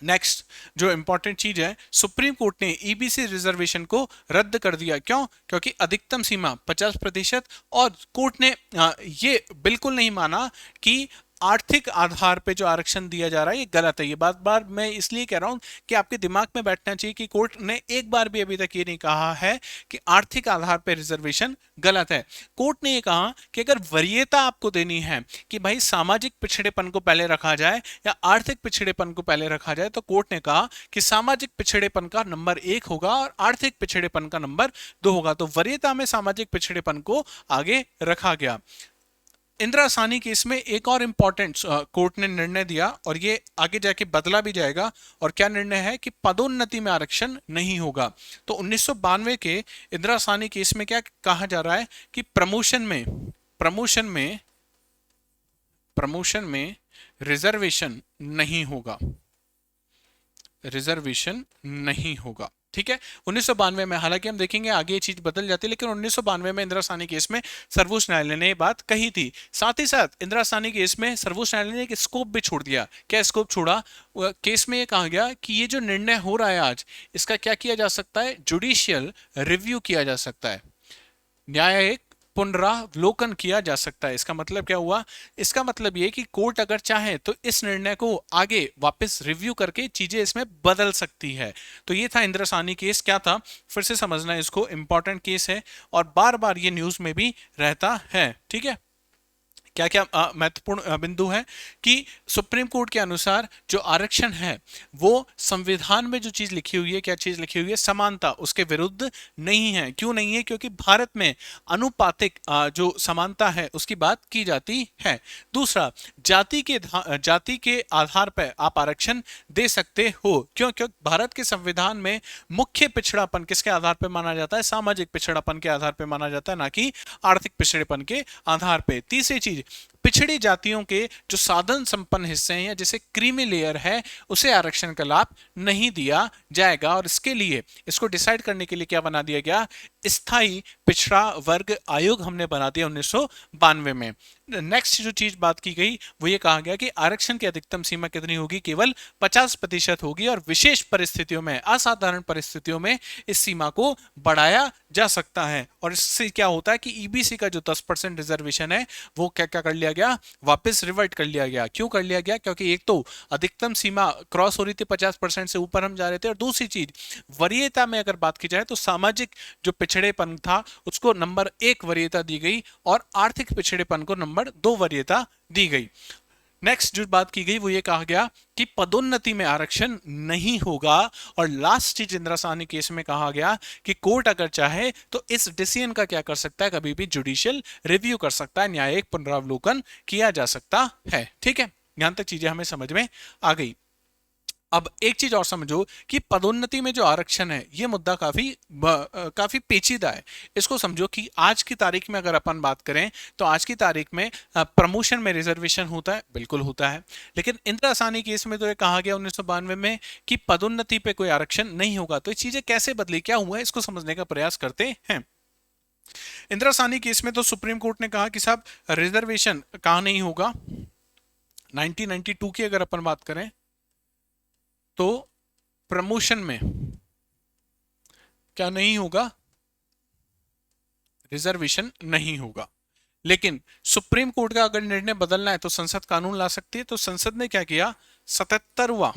नेक्स्ट जो इंपॉर्टेंट चीज है, सुप्रीम कोर्ट ने EBC रिजर्वेशन को रद्द कर दिया। क्यों? क्योंकि अधिकतम सीमा 50%, और कोर्ट ने ये बिल्कुल नहीं माना कि आर्थिक आधार पे जो आरक्षण दिया जा रहा है ये गलत है। ये बात बार मैं इसलिए कह रहा हूं कि आपके दिमाग में बैठना चाहिए कि कोर्ट ने एक बार भी अभी तक ये नहीं कहा है कि आर्थिक आधार पे रिजर्वेशन गलत है। कोर्ट ने ये कहा कि अगर वरीयता आपको देनी है कि भाई सामाजिक पिछड़ेपन को पहले रखा जाए या आर्थिक पिछड़ेपन को पहले रखा जाए, तो कोर्ट ने कहा कि सामाजिक पिछड़ेपन का नंबर 1 होगा और आर्थिक पिछड़ेपन का नंबर 2 होगा। तो वरीयता में सामाजिक पिछड़ेपन को आगे रखा गया। इंदिरा साहनी केस में एक और इंपॉर्टेंट कोर्ट ने निर्णय दिया, और ये आगे जाके बदला भी जाएगा। और क्या निर्णय है कि पदोन्नति में आरक्षण नहीं होगा। तो 1992 के इंदिरा साहनी केस में क्या कहा जा रहा है कि प्रमोशन में रिजर्वेशन नहीं होगा, रिजर्वेशन नहीं होगा। ठीक है। 1992 में, हालांकि हम देखेंगे आगे ये चीज बदल जाती है, लेकिन 1992 में इंदिरा साहनी केस में सर्वोच्च न्यायालय ने ये बात कही थी। साथ ही साथ इंदिरा साहनी केस में सर्वोच्च न्यायालय ने एक स्कोप भी छोड़ दिया। क्या स्कोप छोड़ा? केस में ये कहा गया कि ये जो निर्णय हो रहा है आज, इसका क्या किया जा सकता है? जुडिशियल रिव्यू किया जा सकता है, न्यायिक पुनरावलोकन किया जा सकता है। इसका मतलब क्या हुआ? इसका मतलब ये कि कोर्ट अगर चाहे तो इस निर्णय को आगे वापस रिव्यू करके चीजें इसमें बदल सकती है। तो ये था इंदिरा साहनी केस। क्या था? फिर से समझना है इसको, इंपॉर्टेंट केस है और बार बार ये न्यूज में भी रहता है। ठीक है। क्या क्या महत्वपूर्ण बिंदु है कि सुप्रीम कोर्ट के अनुसार जो आरक्षण है वो संविधान में जो चीज लिखी हुई है, क्या चीज लिखी हुई है? समानता, उसके विरुद्ध नहीं है। क्यों नहीं है? क्योंकि भारत में अनुपातिक जो समानता है उसकी बात की जाती है। दूसरा, जाति के आधार पर आप आरक्षण दे सकते हो। क्यों? क्योंकि भारत के संविधान में मुख्य पिछड़ापन किसके आधार पर माना जाता है? सामाजिक पिछड़ापन के आधार पर माना जाता है, ना कि आर्थिक पिछड़ेपन के आधार पर। तीसरी चीज, पिछड़ी जातियों के जो साधन संपन्न हिस्से हैं या जैसे क्रीमी लेयर है, उसे आरक्षण का लाभ नहीं दिया जाएगा। और इसके लिए, इसको डिसाइड करने के लिए क्या बना दिया गया? स्थायी पिछड़ा वर्ग आयोग हमने बना दिया 1992 में। नेक्स्ट जो चीज बात की गई वो ये कहा गया कि आरक्षण की अधिकतम सीमा कितनी होगी? केवल 50% होगी और विशेष परिस्थितियों में, असाधारण परिस्थितियों में इस सीमा को बढ़ाया जा सकता है। और इससे क्या होता है कि ईबीसी का जो 10% रिजर्वेशन है वो क्या क्या कर लिया गया? वापस रिवर्ट कर लिया गया। क्यों कर लिया गया? क्योंकि एक तो अधिकतम सीमा क्रॉस हो रही थी, 50% से ऊपर हम जा रहे थे, और दूसरी चीज वरीयता में अगर बात की जाए तो सामाजिक जो पिछड़ेपन था उसको नंबर 1 वरीयता दी गई और आर्थिक पिछड़ेपन को नंबर 2 वरीयता दी गई। नेक्स्ट जो बात की गई वो ये कहा गया कि पदोन्नति में आरक्षण नहीं होगा। और लास्ट चीज इंदिरा साहनी केस में कहा गया कि कोर्ट अगर चाहे तो इस डिसीजन का क्या कर सकता है? कभी भी जुडिशियल रिव्यू कर सकता है, न्यायिक पुनरावलोकन किया जा सकता है। ठीक है, यहां तक चीजें हमें समझ में आ गई। अब एक चीज और समझो कि पदोन्नति में जो आरक्षण है ये मुद्दा काफी पेचीदा है। इसको समझो कि आज की तारीख में अगर अपन बात करें तो आज की तारीख में प्रमोशन में रिजर्वेशन होता है, बिल्कुल होता है। लेकिन इंदिरा साहनी केस में तो ये कहा गया 1992 में कि पदोन्नति पे कोई आरक्षण नहीं होगा। तो ये चीजें कैसे बदली, क्या हुआ है, इसको समझने का प्रयास करते हैं। इंदिरा साहनी केस में तो सुप्रीम कोर्ट ने कहा कि साहब रिजर्वेशन कहां नहीं होगा। 1992 की अगर अपन बात करें तो प्रमोशन में क्या नहीं होगा? रिजर्वेशन नहीं होगा। लेकिन सुप्रीम कोर्ट का अगर निर्णय बदलना है तो संसद कानून ला सकती है। तो संसद ने क्या किया? 77वां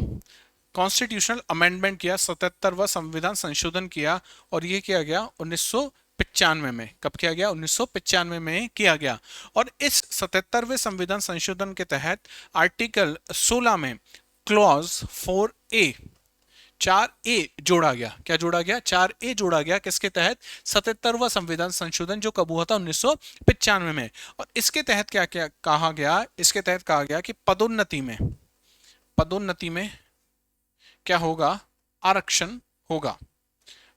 कॉन्स्टिट्यूशनल अमेंडमेंट किया, 77वां संविधान संशोधन किया। और यह किया गया 1995 में। कब किया गया? 1995 में किया गया। और इस 77वें संविधान संशोधन के तहत आर्टिकल 16 में क्लॉज 4A 4A जोड़ा गया। क्या जोड़ा गया? 4A जोड़ा गया। किसके तहत? 77वां संविधान संशोधन जो कब हुआ था? 1995 में। और इसके तहत क्या क्या कहा गया? इसके तहत कहा गया कि पदोन्नति में क्या होगा? आरक्षण होगा।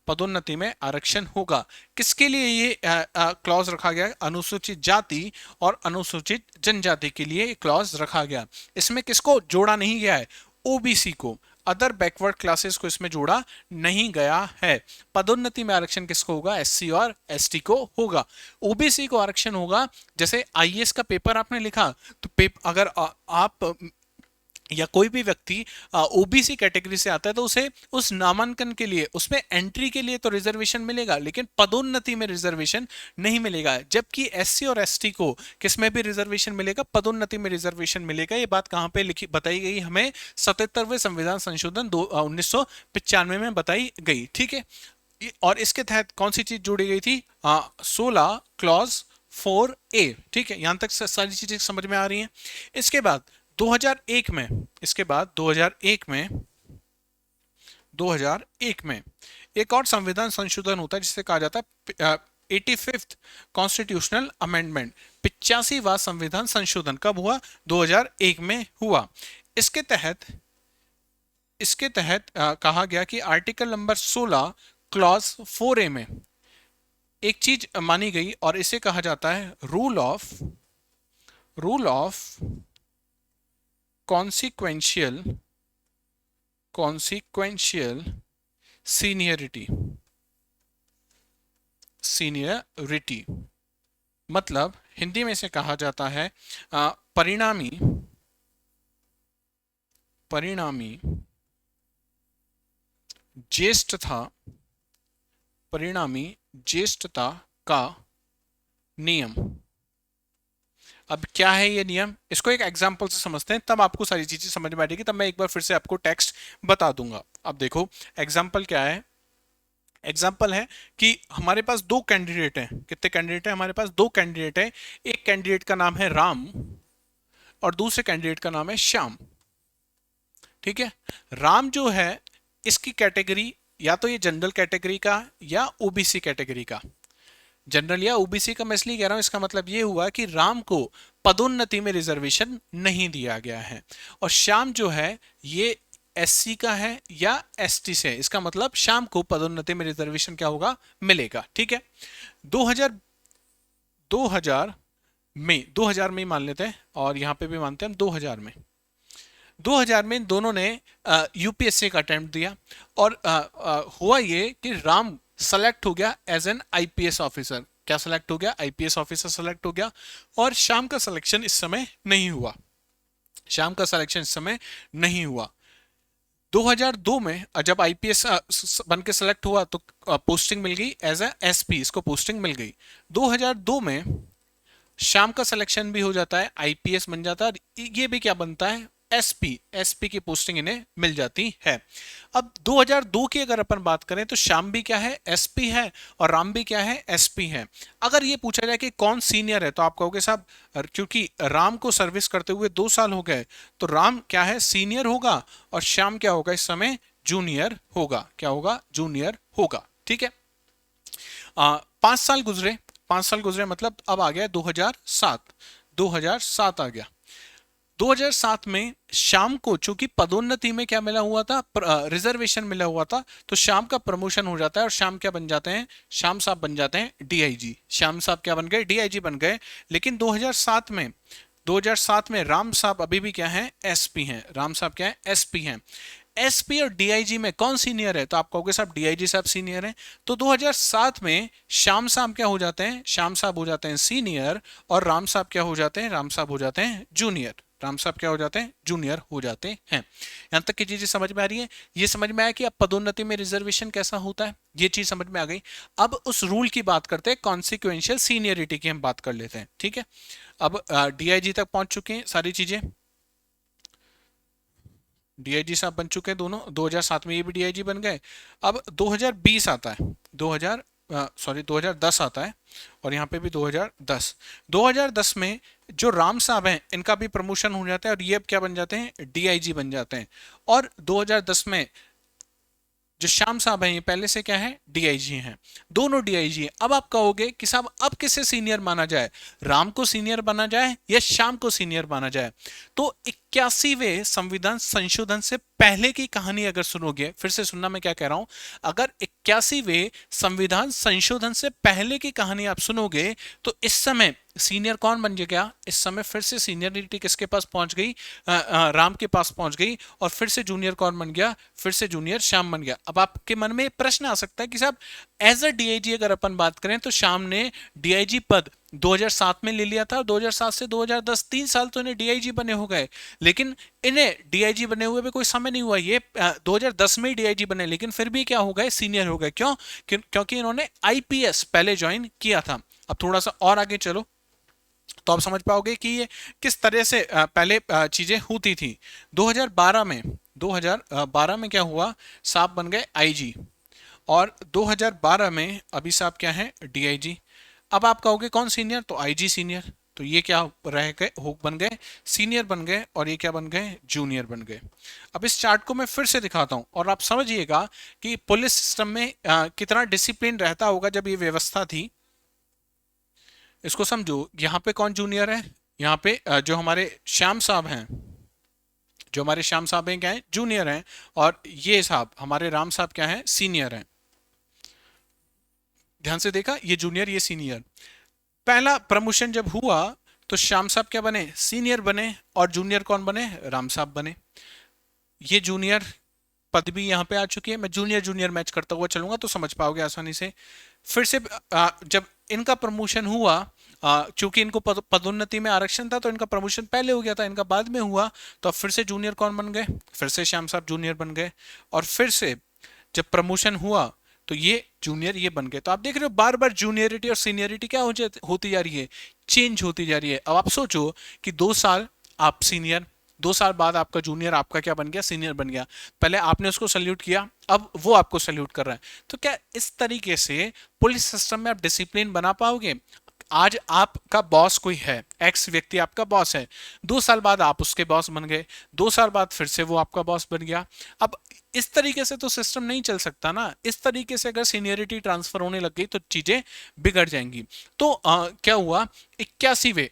पदोन्नति में आरक्षण होगा। किसके लिए ये क्लॉज रखा गया? अनुसूचित जाति और अनुसूचित जनजाति के लिए क्लॉज रखा गया। इसमें किसको जोड़ा नहीं गया है? ओबीसी को, अदर बैकवर्ड क्लासेस को इसमें जोड़ा नहीं गया है। पदोन्नति में आरक्षण किसको होगा? एससी और एसटी को होगा। ओबीसी को आरक्षण होगा। जैसे आईएएस का पेपर आपने लिखा तो अगर आप या कोई भी व्यक्ति ओबीसी कैटेगरी से आता है तो उसे उस नामांकन के लिए, उसमें एंट्री के लिए तो रिजर्वेशन मिलेगा, लेकिन पदोन्नति में रिजर्वेशन नहीं मिलेगा। जबकि एससी और एसटी को किसमें भी रिजर्वेशन मिलेगा? पदोन्नति में रिजर्वेशन मिलेगा। ये बात कहां पे लिखी बताई गई हमें? 77वें संविधान संशोधन 1995 में बताई गई। ठीक है। और इसके तहत कौन सी चीज जोड़ी गई थी? 16 क्लॉज 4A। ठीक है, यहां तक सारी चीजें समझ में आ रही हैं। इसके बाद 2001 में, इसके बाद 2001 में एक और संविधान संशोधन होता है जिसे कहा जाता है 85th कॉन्स्टिट्यूशनल अमेंडमेंट। 85वां संविधान संशोधन कब हुआ? 2001 में हुआ। इसके तहत कहा गया कि आर्टिकल नंबर 16 क्लॉज 4A में एक चीज मानी गई और इसे कहा जाता है rule of consequential seniority. Seniority मतलब हिंदी में इसे कहा जाता है परिणामी, परिणामी ज्येष्ठता, परिणामी ज्येष्ठता का नियम। अब क्या है ये नियम, इसको एक एग्जांपल से समझते हैं, तब आपको सारी चीजें समझ में आ जाएगी। तब मैं एक बार फिर से आपको टेक्स्ट बता दूंगा। अब देखो एग्जांपल क्या है। एग्जाम्पल है कि हमारे पास दो कैंडिडेट हैं। कितने कैंडिडेट हैं हमारे पास? दो कैंडिडेट हैं। एक कैंडिडेट का नाम है राम और दूसरे कैंडिडेट का नाम है श्याम। ठीक है। राम जो है इसकी कैटेगरी या तो ये जनरल कैटेगरी का या ओबीसी कैटेगरी का। जनरल या ओबीसी का मैं इसलिए कह रहा हूं, इसका मतलब ये हुआ कि राम को पदोन्नति में रिजर्वेशन नहीं दिया गया है। और श्याम जो है ये एससी का है या एसटी से है। इसका मतलब श्याम को पदोन्नति में रिजर्वेशन क्या होगा? मिलेगा। ठीक है। 2000 2000 में 2000 में ही मान लेते हैं और यहां पे भी मानते हैं हम 2000 में। 2000 में इन दोनों ने यूपीएससी का अटेम्प्ट दिया और हुआ ये कि राम सेलेक्ट हो गया एज एन आईपीएस ऑफिसर। क्या सेलेक्ट हो गया? आईपीएस ऑफिसर सेलेक्ट हो गया। और श्याम का सिलेक्शन इस समय नहीं हुआ। श्याम का सिलेक्शन इस समय नहीं हुआ। 2002 में जब आईपीएस बन के सेलेक्ट हुआ तो पोस्टिंग मिल गई एज ए एसपी, इसको पोस्टिंग मिल गई। 2002 में श्याम का सिलेक्शन भी हो जाता है, आईपीएस बन जाता है। ये भी क्या बनता है? एसपी। एसपी की पोस्टिंग इन्हें मिल जाती है। अब 2002 की अगर अपन बात करें तो श्याम भी क्या है? एसपी है और राम भी क्या है? एसपी है। अगर ये पूछा जाए कि कौन सीनियर है तो आप कहोगे साहब क्योंकि राम को सर्विस करते हुए 2 साल हो गए तो राम क्या है? सीनियर होगा और श्याम क्या होगा? इस समय जूनियर होगा। क्या होगा? जूनियर होगा। ठीक है। 5 साल गुजरे। 5 साल गुजरे मतलब अब आ गया 2007। 2007 आ गया। 2007 में श्याम को चूंकि पदोन्नति में क्या मिला हुआ था? रिजर्वेशन मिला हुआ था। तो श्याम का प्रमोशन हो जाता है और श्याम क्या बन जाते हैं? श्याम साहब बन जाते हैं डीआईजी। श्याम साहब क्या बन गए? डीआईजी बन गए। लेकिन 2007 में राम साहब अभी भी क्या है? एसपी हैं। राम साहब क्या है? एसपी हैं। एसपी और डीआईजी में कौन सीनियर है? तो आप कहोगे साहब डीआईजी साहब सीनियर हैं। तो 2007 में श्याम साहब क्या हो जाते हैं? श्याम साहब हो जाते हैं सीनियर और राम साहब क्या हो जाते हैं? राम साहब हो जाते हैं जूनियर। राम साहब क्या हो जाते हैं? जूनियर हो जाते हैं। यहां तक की चीजें समझ में आ रही है? ये समझ में आया कि अब पदोन्नति में रिजर्वेशन कैसा होता है, ये चीज समझ में आ गई। अब उस रूल की बात करते हैं, कॉन्सिक्वेंशियल सीनियरिटी की हम बात कर लेते हैं। ठीक है। अब डीआईजी तक पहुंच चुके हैं सारी चीजें। डीआईजी साहब बन चुके हैं दोनों। 2007 में ये भी डीआईजी बन गए। अब 2020 आता है। 2010 आता है और यहाँ पे भी 2010। 2010 में जो राम साहब हैं इनका भी प्रमोशन हो जाता है और ये अब क्या बन जाते हैं? डीआईजी बन जाते हैं। और 2010 में जो श्याम साहब हैं ये पहले से क्या है? डीआईजी हैं। दोनों डीआईजी हैं। अब आप कहोगे कि साहब अब किसे सीनियर माना जाए? राम को सीनियर माना जाए या श्याम को सीनियर माना जाए? तो 81वें संविधान संशोधन से पहले की कहानी अगर सुनोगे, फिर से सुनना मैं क्या कह रहा हूं, अगर 81वें संविधान संशोधन से पहले की कहानी आप सुनोगे तो इस समय सीनियर कौन बन गया? इस समय फिर से सीनियरिटी किसके पास पहुंच गई? राम के पास पहुंच गई। और फिर से जूनियर कौन बन गया? फिर से जूनियर श्याम बन गया। अब आपके मन में प्रश्न आ सकता है कि साहब एज अ डीआईजी अगर अपन बात करें तो श्याम ने डीआईजी पद 2007 में ले लिया था और 2007 से 2010 3 साल तो इन्हें डीआईजी बने हो गए। लेकिन इन्हें डीआईजी बने हुए भी कोई समय नहीं हुआ। ये 2010 में ही डीआईजी बने, लेकिन फिर भी क्या हो गए? सीनियर हो गए। क्यों? क्योंकि इन्होंने आईपीएस पहले ज्वाइन किया था। अब थोड़ा सा और आगे चलो तो आप समझ पाओगे कि ये किस तरह से पहले चीजें होती थी। 2012 में क्या हुआ? साहब बन गए आईजी और 2012 में अभी साहब क्या है? डीआईजी। अब आप कहोगे कौन सीनियर? तो आईजी सीनियर। तो ये क्या रह गए? हो बन गए सीनियर बन गए और ये क्या बन गए? जूनियर बन गए। अब इस चार्ट को मैं फिर से दिखाता हूं और आप समझिएगा कि पुलिस सिस्टम में कितना डिसिप्लिन रहता होगा जब ये व्यवस्था थी। इसको समझो। यहां पे कौन जूनियर है? यहाँ पे जो हमारे श्याम साहब हैं, जो हमारे श्याम साहब हैं क्या है? जूनियर हैं। और ये साहब हमारे राम साहब क्या है? सीनियर हैं। ध्यान से देखा, ये जूनियर ये सीनियर। पहला प्रमोशन जब हुआ तो श्याम साहब क्या बने? सीनियर बने और जूनियर कौन बने? राम साहब बने। ये जूनियर पद भी यहाँ पे आ चुकी है। मैं जूनियर जूनियर मैच करता हुआ चलूंगा तो समझ पाओगे आसानी से। फिर से जब इनका प्रमोशन हुआ, चूंकि इनको पदोन्नति में आरक्षण था तो इनका प्रमोशन पहले हो गया था, इनका बाद में हुआ, तो अब फिर से जूनियर कौन बन गए? फिर से श्याम साहब जूनियर बन गए। और फिर से जब प्रमोशन हुआ तो ये जूनियर ये बन गए। तो आप देख रहे हो बार बार जूनियरिटी और सीनियरिटी क्या होती जा रही है, चेंज होती जा रही है। अब आप सोचो कि 2 साल आप सीनियर, 2 साल बाद आपका जूनियर आपका क्या बन गया? सीनियर बन गया। पहले आपने उसको सल्यूट किया, अब वो आपको सल्यूट कर रहा है। तो क्या इस तरीके से पुलिस सिस्टम में आप डिसिप्लिन बना पाओगे? आज आपका बॉस कोई है, एक्स व्यक्ति आपका बॉस है, 2 साल बाद आप उसके बॉस बन गए, 2 साल बाद फिर से वो आपका बॉस बन गया। अब इस तरीके से तो सिस्टम नहीं चल सकता ना। इस तरीके से अगर सीनियरिटी ट्रांसफर होने लग गई तो चीजें बिगड़ जाएंगी। तो क्या हुआ, 81वें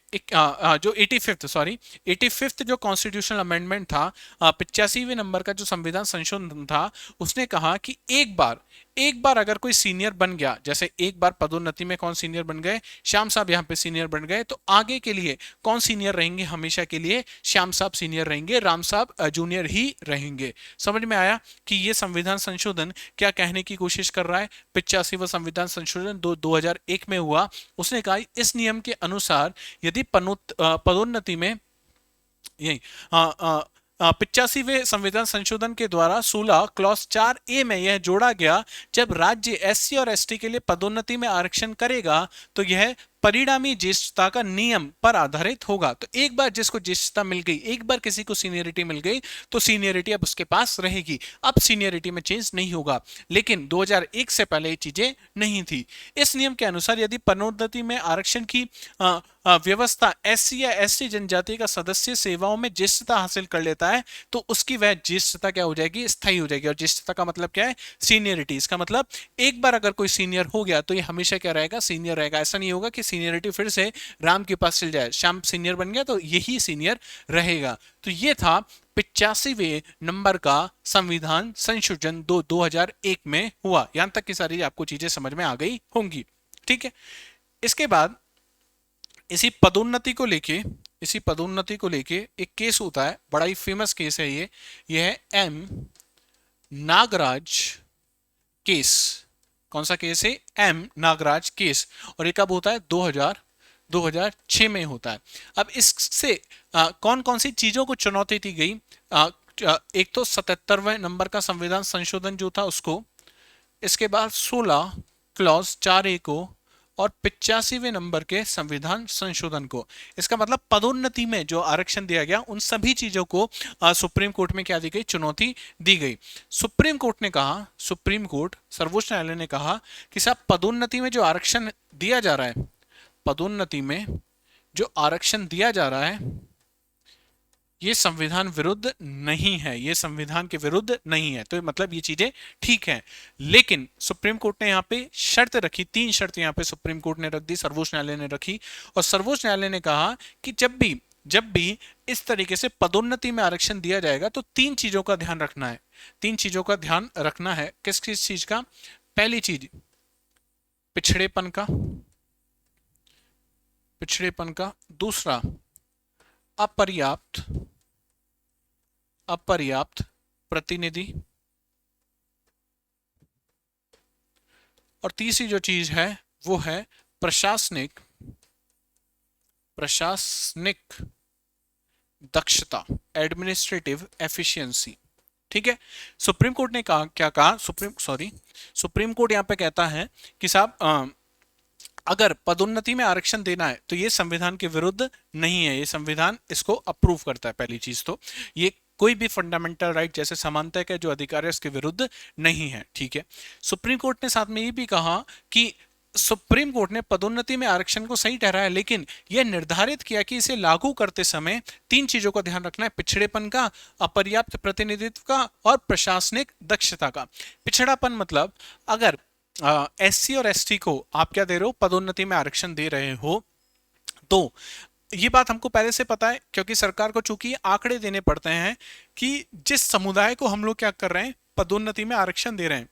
जो 85th जो कॉन्स्टिट्यूशनल अमेंडमेंट था, 85वें नंबर का जो संविधान संशोधन था, उसने कहा कि एक बार अगर कोई सीनियर बन गया, जैसे एक बार पदोन्नति में कौन सीनियर बन गए? श्याम साहब यहाँ पे सीनियर बन गए, तो आगे के लिए कौन सीनियर रहेंगे? हमेशा के लिए श्याम साहब सीनियर रहेंगे, राम साहब जूनियर ही रहेंगे। समझ में आया कि ये संविधान संशोधन क्या कहने की कोशिश कर रहा है? 85वां संविधान संशोधन 2001 में हुआ। उसने कहा इस नियम के अनुसार यदि पदोन्नति में यही 85वें संविधान संशोधन के द्वारा 16 क्लॉज 4A में यह जोड़ा गया, जब राज्य एससी और एसटी के लिए पदोन्नति में आरक्षण करेगा तो यह परिणामी ज्येष्ठता का नियम पर आधारित होगा। तो एक बार जिसको ज्येष्ठता मिल गई, एक बार किसी को सीनियरिटी मिल गई, तो सीनियरिटी अब उसके पास रहेगी। अब सीनियरिटी में चेंज नहीं होगा। लेकिन 2001 से पहले ये चीजें नहीं थी। इस नियम के अनुसार यदि पदोन्नति में आरक्षण की व्यवस्था एससी या एसटी जनजाति का सदस्य सेवाओं में ज्येष्ठता हासिल कर लेता है तो उसकी वह ज्येष्ठता क्या हो जाएगी? स्थायी हो जाएगी। और ज्येष्ठता का मतलब क्या है? सीनियरिटी। इसका मतलब एक बार अगर कोई सीनियर हो गया तो ये हमेशा क्या रहेगा? सीनियर रहेगा। ऐसा नहीं होगा कि सीनियरिटी फिर से राम के पास चल जाए, श्याम सीनियर बन गया तो यही सीनियर रहेगा। तो ये था 85वें नंबर का संविधान संशोधन 2001 में हुआ। यहां तक की सारी आपको चीजें समझ में आ गई होंगी। ठीक है। इसके बाद इसी पदोन्नति को लेके एक केस होता है, बड़ा ही फेमस केस है ये है एम नागराज केस। कौन सा केस है? M Nagaraj case. और ये कब होता है? 2006 में होता है। अब इससे कौन कौन सी चीजों को चुनौती दी गई? एक तो 77वें नंबर का संविधान संशोधन जो था उसको, इसके बाद 16 क्लॉज 4A को, और 85वें नंबर के संविधान संशोधन को। इसका मतलब पदोन्नति में जो आरक्षण दिया गया उन सभी चीजों को सुप्रीम कोर्ट में क्या दी गई? चुनौती दी गई। सुप्रीम कोर्ट सर्वोच्च न्यायालय ने कहा कि साहब पदोन्नति में जो आरक्षण दिया जा रहा है, पदोन्नति में जो आरक्षण दिया जा रहा है ये संविधान विरुद्ध नहीं है, ये संविधान के विरुद्ध नहीं है। तो मतलब ये चीजें ठीक हैं। लेकिन सुप्रीम कोर्ट ने यहाँ पे शर्त रखी, 3 शर्त यहाँ पे सुप्रीम कोर्ट ने रख दी, सर्वोच्च न्यायालय ने रखी। और सर्वोच्च न्यायालय ने कहा कि जब भी इस तरीके से पदोन्नति में आरक्षण दिया जाएगा तो 3 चीजों का ध्यान रखना है। 3 चीजों का ध्यान रखना है। किस किस चीज का? पहली चीज पिछड़ेपन का, दूसरा अपर्याप्त प्रतिनिधि, और तीसरी जो चीज है वो है प्रशासनिक दक्षता, एडमिनिस्ट्रेटिव एफिशिएंसी। ठीक है। सुप्रीम कोर्ट ने कहा, क्या कहा? सुप्रीम कोर्ट यहां पे कहता है कि साहब अगर पदोन्नति में आरक्षण देना है तो ये संविधान के विरुद्ध नहीं है, ये संविधान इसको अप्रूव करता है। पहली चीज तो ये कोई भी फंडामेंटल राइट जैसे समानता का जो अधिकार है उसके विरुद्ध नहीं है। ठीक है। सुप्रीम कोर्ट ने साथ में ये भी कहा कि सुप्रीम कोर्ट ने पदोन्नति में आरक्षण को सही ठहराया, लेकिन यह निर्धारित किया कि इसे लागू करते समय 3 चीजों का ध्यान रखना है: पिछड़ेपन का, अपर्याप्त प्रतिनिधित्व का और प्रशासनिक दक्षता का। पिछड़ापन मतलब अगर एससी और एसटी को आप क्या दे रहे हो? पदोन्नति में आरक्षण दे रहे हो, तो ये बात हमको पहले से पता है क्योंकि सरकार को चूंकि आंकड़े देने पड़ते हैं कि जिस समुदाय को हम लोग क्या कर रहे हैं? पदोन्नति में आरक्षण दे रहे हैं,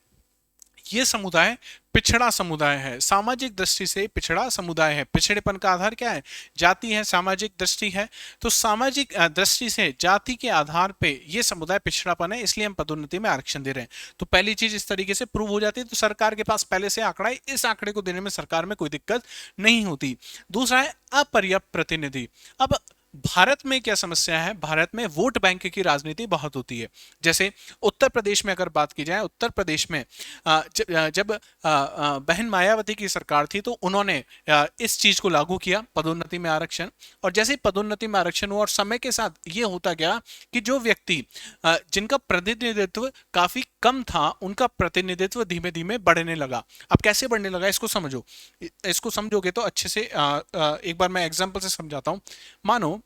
ये समुदाय पिछड़ा समुदाय है, सामाजिक दृष्टि से पिछड़ा समुदाय है। पिछड़ेपन का आधार क्या है? जाति है, सामाजिक दृष्टि है। तो सामाजिक दृष्टि से जाति के आधार पे ये समुदाय पिछड़ापन है, इसलिए हम पदोन्नति में आरक्षण दे रहे हैं। तो पहली चीज इस तरीके से प्रूव हो जाती है, तो सरकार के पास पहले से आंकड़ा है, इस आंकड़े को देने में सरकार में कोई दिक्कत नहीं होती। दूसरा है अपर्याप्त प्रतिनिधि। अब भारत में क्या समस्या है? भारत में वोट बैंक की राजनीति बहुत होती है। जैसे उत्तर प्रदेश में अगर बात की जाए, उत्तर प्रदेश में जब बहन मायावती की सरकार थी तो उन्होंने इस चीज को लागू किया, पदोन्नति में आरक्षण। और जैसे ही पदोन्नति में आरक्षण हुआ और समय के साथ ये होता गया कि जो व्यक्ति जिनका प्रतिनिधित्व काफी कम था, उनका प्रतिनिधित्व धीमे धीमे बढ़ने लगा। अब कैसे बढ़ने लगा इसको समझो, इसको समझोगे तो अच्छे से एक बार मैं एग्जांपल से समझाता हूं। मानो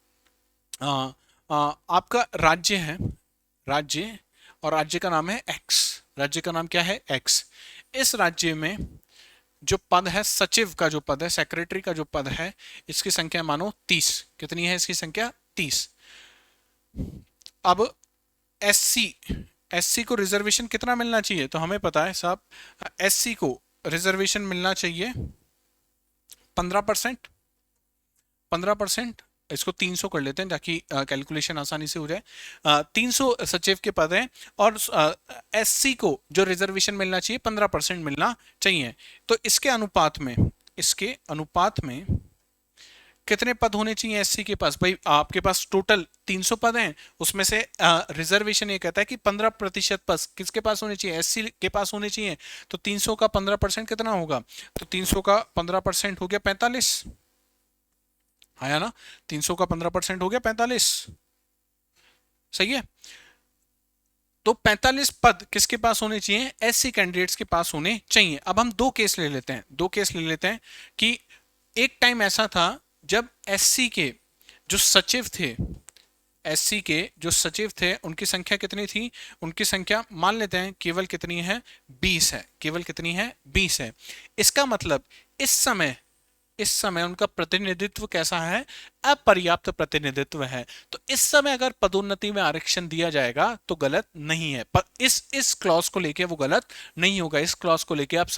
आपका राज्य है, राज्य, और राज्य का नाम है एक्स। राज्य का नाम क्या है? एक्स। इस राज्य में जो पद है, सचिव का जो पद है, सेक्रेटरी का जो पद है, इसकी संख्या मानो 30। कितनी है इसकी संख्या? 30। अब एससी, एससी को रिजर्वेशन कितना मिलना चाहिए? तो हमें पता है साहब, एससी को रिजर्वेशन मिलना चाहिए 15%। 15%, इसको 300 कर लेते हैं ताकि कैलकुलेशन आसानी से हो जाए। 300 सचिव के पद हैं और एससी को जो रिजर्वेशन मिलना चाहिए 15% मिलना चाहिए। तो इसके अनुपात में कितने पद होने चाहिए एससी के पास? भाई आपके पास टोटल 300 पद हैं, उसमें से रिजर्वेशन ये कहता है कि 15% पद किसके पास होने चाहिए? एससी के पास होने चाहिए। तो 300 का 15% कितना होगा? तो 300 का 15% हो गया 45, आया ना? 300 का 15% हो गया 45, सही है। तो 45 पद किसके पास होने चाहिए? एससी कैंडिडेट्स के पास होने चाहिए। अब हम दो केस ले लेते हैं कि एक टाइम ऐसा था जब एससी के जो सचिव थे, एससी के जो सचिव थे उनकी संख्या कितनी थी? उनकी संख्या मान लेते हैं केवल कितनी है? 20 है। केवल कितनी है? 20 है। इसका मतलब इस समय उनका प्रतिनिधित्व कैसा है? अपर्याप्त प्रतिनिधित्व है। तो इस समय अगर पदोन्नति में आरक्षण दिया जाएगा तो गलत नहीं है, पर इस क्लॉज को लेके वो गलत नहीं होगा। इस क्लॉज को लेके आप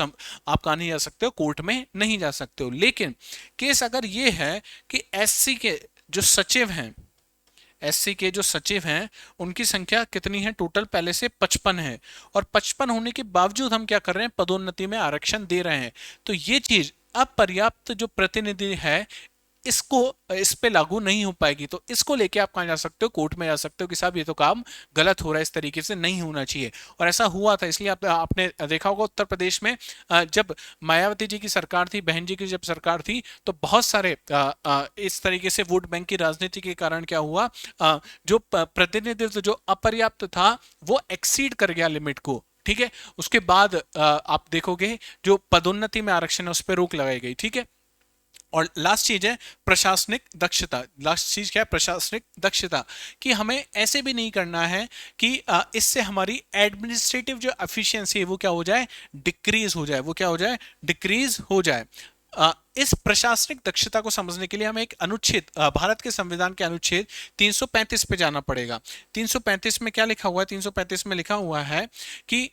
कहां नहीं जा सकते हो? कोर्ट में नहीं जा सकते हो। लेकिन केस अगर ये है कि एससी के जो सचिव हैं, एससी के जो सचिव हैं उनकी संख्या कितनी है? टोटल पहले से 55 है, और 55 होने के बावजूद हम क्या कर रहे हैं? पदोन्नति में आरक्षण दे रहे हैं। तो ये चीज अपर्याप्त जो प्रतिनिधि है, इसको इस पे लागू नहीं हो पाएगी। तो इसको लेके आप कहां जा सकते हो? कोर्ट में जा सकते हो कि साहब ये तो काम गलत हो रहा है, इस तरीके से नहीं होना चाहिए। और ऐसा हुआ था, इसलिए आपने देखा होगा उत्तर प्रदेश में जब मायावती जी की सरकार थी, बहन जी की जब सरकार थी, तो बहुत सारे इस तरीके से वोट बैंक की राजनीति के कारण क्या हुआ, जो प्रतिनिधित्व जो अपर्याप्त था वो एक्सीड कर गया लिमिट को। ठीक है, उसके बाद आप देखोगे जो पदोन्नति में आरक्षण है उस पर रोक लगाई गई। ठीक है, और लास्ट चीज है प्रशासनिक दक्षता। लास्ट चीज क्या है? प्रशासनिक दक्षता। कि हमें ऐसे भी नहीं करना है कि इससे हमारी एडमिनिस्ट्रेटिव जो एफिशिएंसी है वो क्या हो जाए? डिक्रीज हो जाए। वो क्या हो जाए? डिक्रीज हो जाए। इस प्रशासनिक दक्षता को समझने के लिए हमें एक अनुच्छेद, भारत के संविधान के अनुच्छेद 335 पे जाना पड़ेगा। 335 में क्या लिखा हुआ है? 335 में लिखा हुआ है कि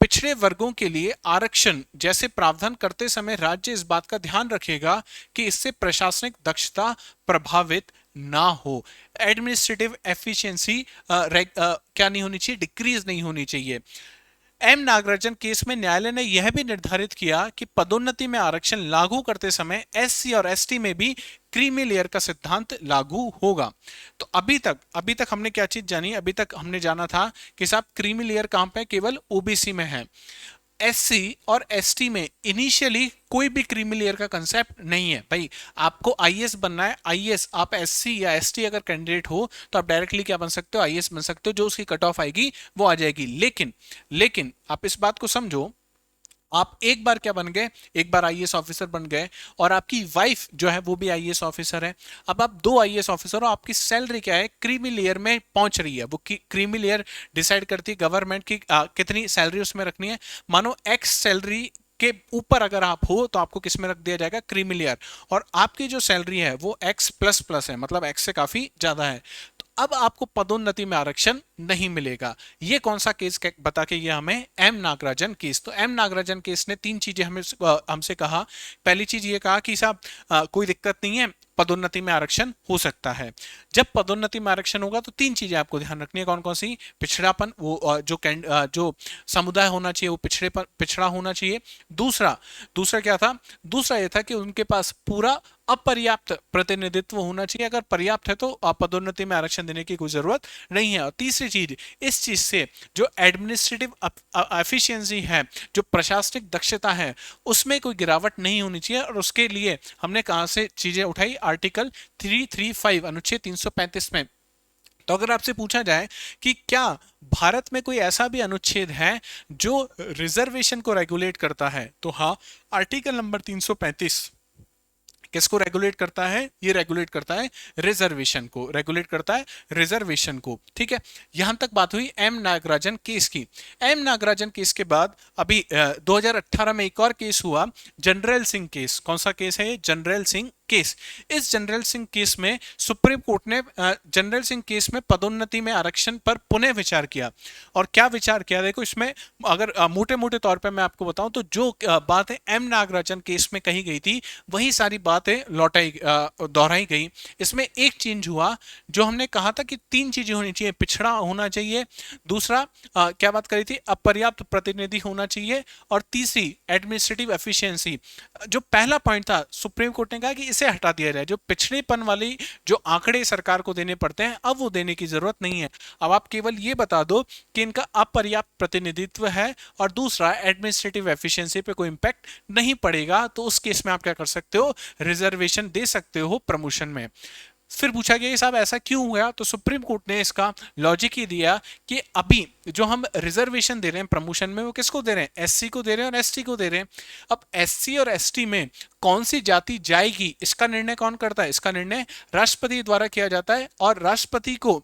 पिछड़े वर्गों के लिए आरक्षण जैसे प्रावधान करते समय राज्य इस बात का ध्यान रखेगा कि इससे प्रशासनिक दक्षता प्रभावित ना हो। एडमिनिस्ट्रेटिव एफिशिएंसी क्या नहीं होनी चाहिए? डिक्रीज नहीं होनी चाहिए। एम नागराजन केस में न्यायालय ने यह भी निर्धारित किया कि पदोन्नति में आरक्षण लागू करते समय एससी और एसटी में भी क्रीमी लेयर का सिद्धांत लागू होगा। तो अभी तक हमने क्या चीज जानी? अभी तक हमने जाना था कि साहब क्रीमी लेयर कहां पे? केवल ओबीसी में है। एससी और एसटी में इनिशियली कोई भी क्रीमी लेयर का कंसेप्ट नहीं है। भाई आपको आईएएस बनना है, आईएएस आप एससी या एसटी अगर कैंडिडेट हो तो आप डायरेक्टली क्या बन सकते हो? आईएएस बन सकते हो, जो उसकी कट ऑफ आएगी वो आ जाएगी। लेकिन आप इस बात को समझो, आप एक बार क्या बन गए? एक बार आईएएस ऑफिसर बन गए और आपकी वाइफ जो है वो भी आईएएस ऑफिसर है। अब आप दो आईएएस ऑफिसर हो, आपकी सैलरी क्या है? क्रीमी लेयर में पहुंच रही है। वो क्रीमी लेयर डिसाइड करती है गवर्नमेंट की कितनी सैलरी उसमें रखनी है। मानो एक्स सैलरी के ऊपर अगर आप हो तो आपको किस में रख दिया जाएगा? Creamy layer. और आपकी जो सैलरी है वो एक्स प्लस प्लस है, मतलब एक्स से काफी ज्यादा है। अब आपको पदोन्नति में आरक्षण नहीं मिलेगा। ये कौन सा केस बता के ये हमें एम नागराजन केस। तो एम नागराजन केस ने तीन चीजें हमें हमसे कहा। पहली चीज ये कहा कि साहब कोई दिक्कत नहीं है, पदोन्नति में आरक्षण हो सकता है। जब पदोन्नति में आरक्षण होगा तो तीन चीजें आपको ध्यान रखनी है। कौन कौन सी? पिछड़ापन, वो जो समुदाय होना चाहिए वो पिछड़ा होना चाहिए। दूसरा दूसरा क्या था? दूसरा ये था कि उनके पास पूरा अपर्याप्त प्रतिनिधित्व होना चाहिए। अगर पर्याप्त है तो पदोन्नति में आरक्षण देने की कोई जरूरत नहीं है। और तीसरी चीज, इस चीज से जो एडमिनिस्ट्रेटिव एफिशिएंसी है, जो प्रशासनिक दक्षता है, उसमें कोई गिरावट नहीं होनी चाहिए। और उसके लिए हमने कहां से चीजें उठाई? आर्टिकल 335 अनुच्छेद 335 में। तो अगर आपसे पूछा जाए कि क्या भारत में कोई ऐसा भी अनुच्छेद है जो रिजर्वेशन को रेगुलेट करता है, तो हाँ, आर्टिकल नंबर 335 किसको रेगुलेट करता है? ये रेगुलेट करता है रिजर्वेशन को, रेगुलेट करता है रिजर्वेशन को। ठीक है, यहां तक बात हुई एम नागराजन केस की। एम नागराजन केस के बाद अभी 2018 में एक और केस हुआ, जनरल सिंह केस। कौन सा केस है? General Singh case. इस जनरल सिंह केस में सुप्रीम कोर्ट ने जनरल सिंह केस में पदोन्नति में आरक्षण पर पुनः विचार किया। और क्या विचार किया? देखो, इसमें अगर मोटे मोटे तौर पे मैं आपको बताऊं तो जो बातें एम नागराजन केस में कही गई थी वही सारी बातें दोहराई गई। इसमें एक चेंज हुआ, जो हमने कहा था कि तीन चीजें होनी चाहिए। पिछड़ा होना चाहिए, दूसरा क्या बात करी थी? अपर्याप्त प्रतिनिधि होना चाहिए, और तीसरी एडमिनिस्ट्रेटिव एफिशिएंसी। जो पहला पॉइंट था, सुप्रीम कोर्ट ने कहा कि इसे हटा दिया जाए। जो पिछड़ेपन वाली जो आंकड़े सरकार को देने पड़ते हैं, अब वो देने की जरूरत नहीं है। अब आप केवल ये बता दो कि इनका अपर्याप्त प्रतिनिधित्व है, और दूसरा एडमिनिस्ट्रेटिव एफिशिएंसी पे कोई इंपैक्ट नहीं पड़ेगा। तो उस केस में आप क्या कर सकते हो? रिजर्वेशन दे सकते हो प्रमोशन में। फिर पूछा गया साहब ऐसा क्यों हुआ? तो सुप्रीम कोर्ट ने इसका लॉजिक ही दिया कि अभी जो हम रिजर्वेशन दे रहे हैं प्रमोशन में, वो किसको दे रहे हैं? एससी को दे रहे हैं और एसटी को दे रहे हैं। अब एससी और एसटी में कौन सी जाति जाएगी, इसका निर्णय कौन करता है? इसका निर्णय राष्ट्रपति द्वारा किया जाता है। और राष्ट्रपति को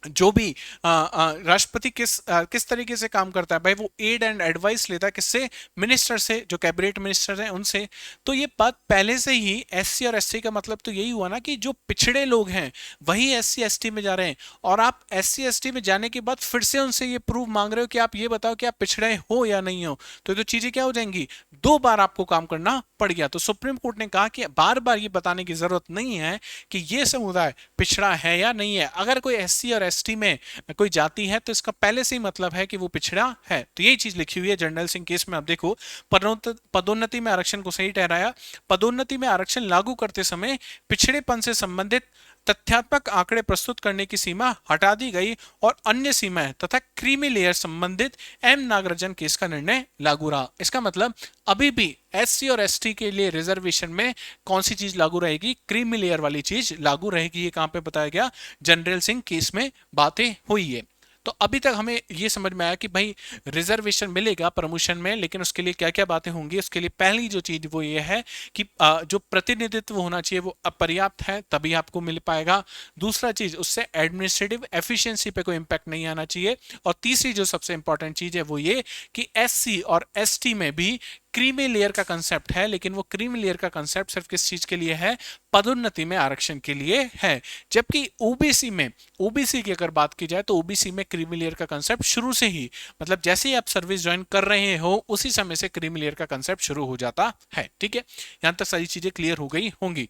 जो भी राष्ट्रपति किस तरीके से काम करता है भाई, वो एड एंड एडवाइस लेता है किससे? मिनिस्टर से, जो कैबिनेट मिनिस्टर हैं उनसे। तो ये बात पहले से ही एससी और एसटी का मतलब तो यही हुआ ना कि जो पिछड़े लोग हैं वही एससी एसटी में जा रहे हैं। और आप एससी एसटी में जाने के बाद फिर से उनसे ये प्रूफ मांग रहे हो कि आप ये बताओ कि आप पिछड़े हो या नहीं हो। तो चीजें क्या हो जाएंगी? दो बार आपको काम करना पड़ गया। तो सुप्रीम कोर्ट ने कहा कि बार बार ये बताने की जरूरत नहीं है कि ये समुदाय पिछड़ा है या नहीं है। अगर कोई एससी और एसटी में कोई जाति है तो इसका पहले से ही मतलब है कि वो पिछड़ा है। तो यही चीज लिखी हुई है जनरल सिंह केस में। आप देखो, पदोन्नति में आरक्षण को सही ठहराया। पदोन्नति में आरक्षण लागू करते समय पिछड़ेपन से संबंधित तथ्यात्मक आंकड़े प्रस्तुत करने की सीमा हटा दी गई, और अन्य सीमाएं तथा क्रीमी लेयर संबंधित एम नागराजन केस का निर्णय लागू रहा। इसका मतलब अभी भी एससी और एसटी के लिए रिजर्वेशन में कौन सी चीज लागू रहेगी? क्रीमी लेयर वाली चीज लागू रहेगी। ये कहां पे बताया गया? जनरल सिंह केस में बातें हुई है। तो अभी तक हमें ये समझ में आया कि भाई रिजर्वेशन मिलेगा प्रमोशन में, लेकिन उसके लिए क्या क्या बातें होंगी। उसके लिए पहली जो चीज वो ये है कि जो प्रतिनिधित्व होना चाहिए वो अपर्याप्त है, तभी आपको मिल पाएगा। दूसरा चीज, उससे एडमिनिस्ट्रेटिव एफिशिएंसी पे कोई इंपैक्ट नहीं आना चाहिए। और तीसरी जो सबसे इंपॉर्टेंट चीज है वो ये कि एससी और एसटी में भी क्रीमी लेयर का कंसेप्ट है, लेकिन वो क्रीमी लेयर का कंसेप्ट सिर्फ किस चीज के लिए है? पदोन्नति में आरक्षण के लिए है। जबकि ओबीसी की अगर बात की जाए तो ओबीसी में क्रीमी लेयर का कंसेप्ट शुरू से ही, मतलब जैसे ही आप सर्विस ज्वाइन कर रहे हो उसी समय से क्रीमी लेयर का कंसेप्ट शुरू हो जाता है। ठीक है, यहां तक सारी चीजें क्लियर हो गई होंगी।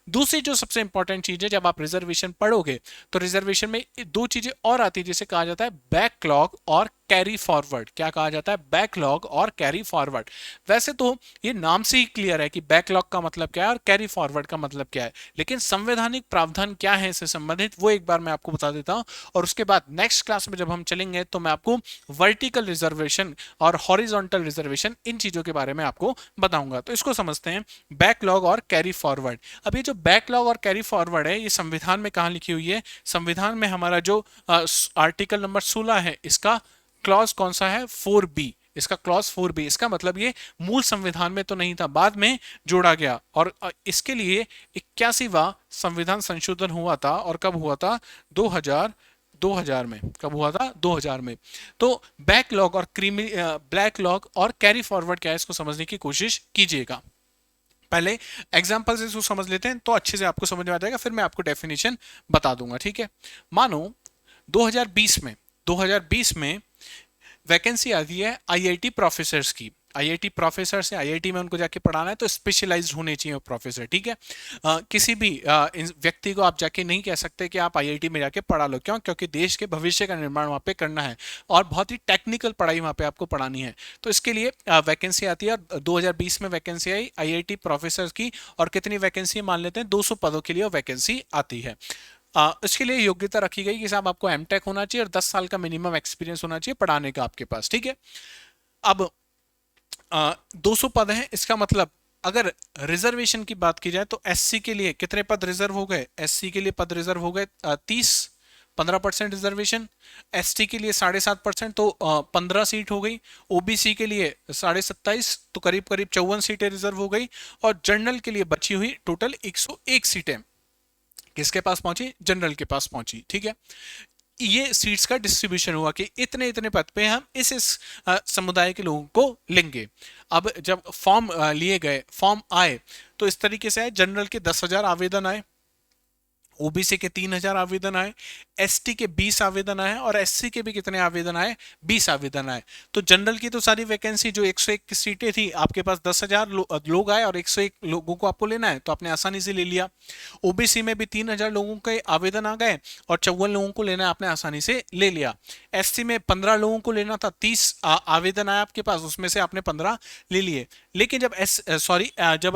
दूसरी जो सबसे इंपॉर्टेंट चीज है, जब आप रिजर्वेशन पढ़ोगे तो रिजर्वेशन में दो चीजें और आती है, जिसे कहा जाता है बैकलॉग और कैरी फॉरवर्ड। क्या कहा जाता है? बैकलॉग और कैरी फॉरवर्ड। वैसे तो ये नाम से ही क्लियर है कि बैकलॉग का मतलब क्या है और कैरी फॉरवर्ड का मतलब क्या है, लेकिन संवैधानिक प्रावधान क्या है इससे संबंधित वो एक बार मैं आपको बता देता हूं। और उसके बाद नेक्स्ट क्लास में जब हम चलेंगे तो मैं आपको वर्टिकल रिजर्वेशन और हॉरिजॉन्टल रिजर्वेशन, इन चीजों के बारे में आपको बताऊंगा। तो इसको समझते हैं, बैकलॉग और कैरी फॉरवर्ड। अब ये जो बैकलॉग और कैरी फॉरवर्ड है, ये संविधान में कहां लिखी हुई है? संविधान में हमारा जो आर्टिकल नंबर 16 है, इसका क्लॉज कौन सा है? 4B। इसका क्लॉज 4B। इसका मतलब ये मूल संविधान में तो नहीं था, बाद में जोड़ा गया। और इसके लिए 81वां संविधान संशोधन हुआ था। और कब हुआ था? 2000 में। कब हुआ था? 2000 में। तो बैकलॉग और कैरी फॉरवर्ड क्या है, इसको समझने की कोशिश कीजिएगा। पहले एग्जाम्पल से इसको समझ लेते हैं तो अच्छे से आपको समझ में आ जाएगा, फिर मैं आपको डेफिनेशन बता दूंगा, ठीक है। मानो 2020 में वैकेंसी आती है आईआईटी प्रोफेसर्स की। आईआईटी प्रोफेसर से आईआईटी में उनको जाके पढ़ाना है तो स्पेशलाइज्ड होने चाहिए वो प्रोफेसर, ठीक है। किसी भी व्यक्ति को आप जाके नहीं कह सकते कि आप आईआईटी में जाके पढ़ा लो, क्यों? क्योंकि देश के भविष्य का निर्माण वहाँ पे करना है और बहुत ही टेक्निकल पढ़ाई वहाँ पे आपको पढ़ानी है। तो इसके लिए वैकेंसी आती है, और 2020 में वैकेंसी आई आईआईटी प्रोफेसर की। और कितनी वैकेंसी मान लेते हैं, 200 पदों के लिए वैकेंसी आती है। इसके लिए योग्यता रखी गई कि साहब आपको एमटेक होना चाहिए और 10 साल का मिनिमम एक्सपीरियंस होना चाहिए पढ़ाने का आपके पास, ठीक है। अब 200 पद हैं, इसका मतलब अगर रिजर्वेशन की बात की जाए तो एससी के लिए कितने पद रिजर्व हो गए? एससी के लिए पद रिजर्व हो गए 30, 15% रिजर्वेशन। एसटी के लिए 7.5%, तो 15 सीट हो गई। ओबीसी के लिए 27.5, तो करीब करीब 54 सीटें रिजर्व हो गई। और जनरल के लिए बची हुई टोटल 101 सीटें किसके पास पहुंची? जनरल के पास पहुंची, ठीक है। ये सीट्स का डिस्ट्रीब्यूशन हुआ कि इतने इतने पद पे हम इस समुदाय के लोगों को लेंगे। अब जब फॉर्म लिए गए, फॉर्म आए, तो इस तरीके से आए। जनरल के 10,000 आवेदन आए, ओबीसी के 3,000 आवेदन आए, एसटी के 20 आवेदन आए, और एससी के भी कितने आवेदन आए? 20 आवेदन आए। तो जनरल की तो सारी वैकेंसी जो 101 सीटें थी, आपके पास 10,000 लोग आए और 101 लोगों को आपको लेना है, तो आपने आसानी से ले लिया। ओबीसी में भी 3,000 लोगों के आवेदन आ गए और 54 लोगों को लेना है, आपने आसानी से ले लिया। एससी में 15 लोगों को लेना था, 30 आवेदन आए आपके पास, उसमें से आपने 15 ले लिए। लेकिन जब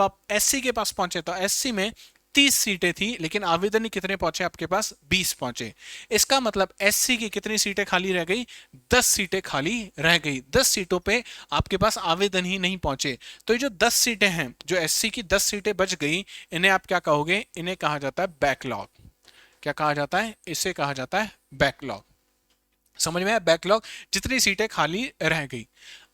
आप एससी के पास पहुंचे तो एससी में 30 सीटें थी, लेकिन आवेदन ही कितने पहुंचे आपके पास? 20 पहुंचे। इसका मतलब एससी की कितनी सीटें खाली रह गई? 10 सीटें खाली रह गई। 10 सीटों पे आपके पास आवेदन ही नहीं पहुंचे। तो ये जो 10 सीटें हैं, जो एससी की 10 सीटें बच गई, इन्हें आप क्या कहोगे? इन्हें कहा जाता है बैकलॉग। क्या कहा जाता है? इसे कहा जाता है बैकलॉग। समझ में आया? बैकलॉग, जितनी सीटें खाली रह गई।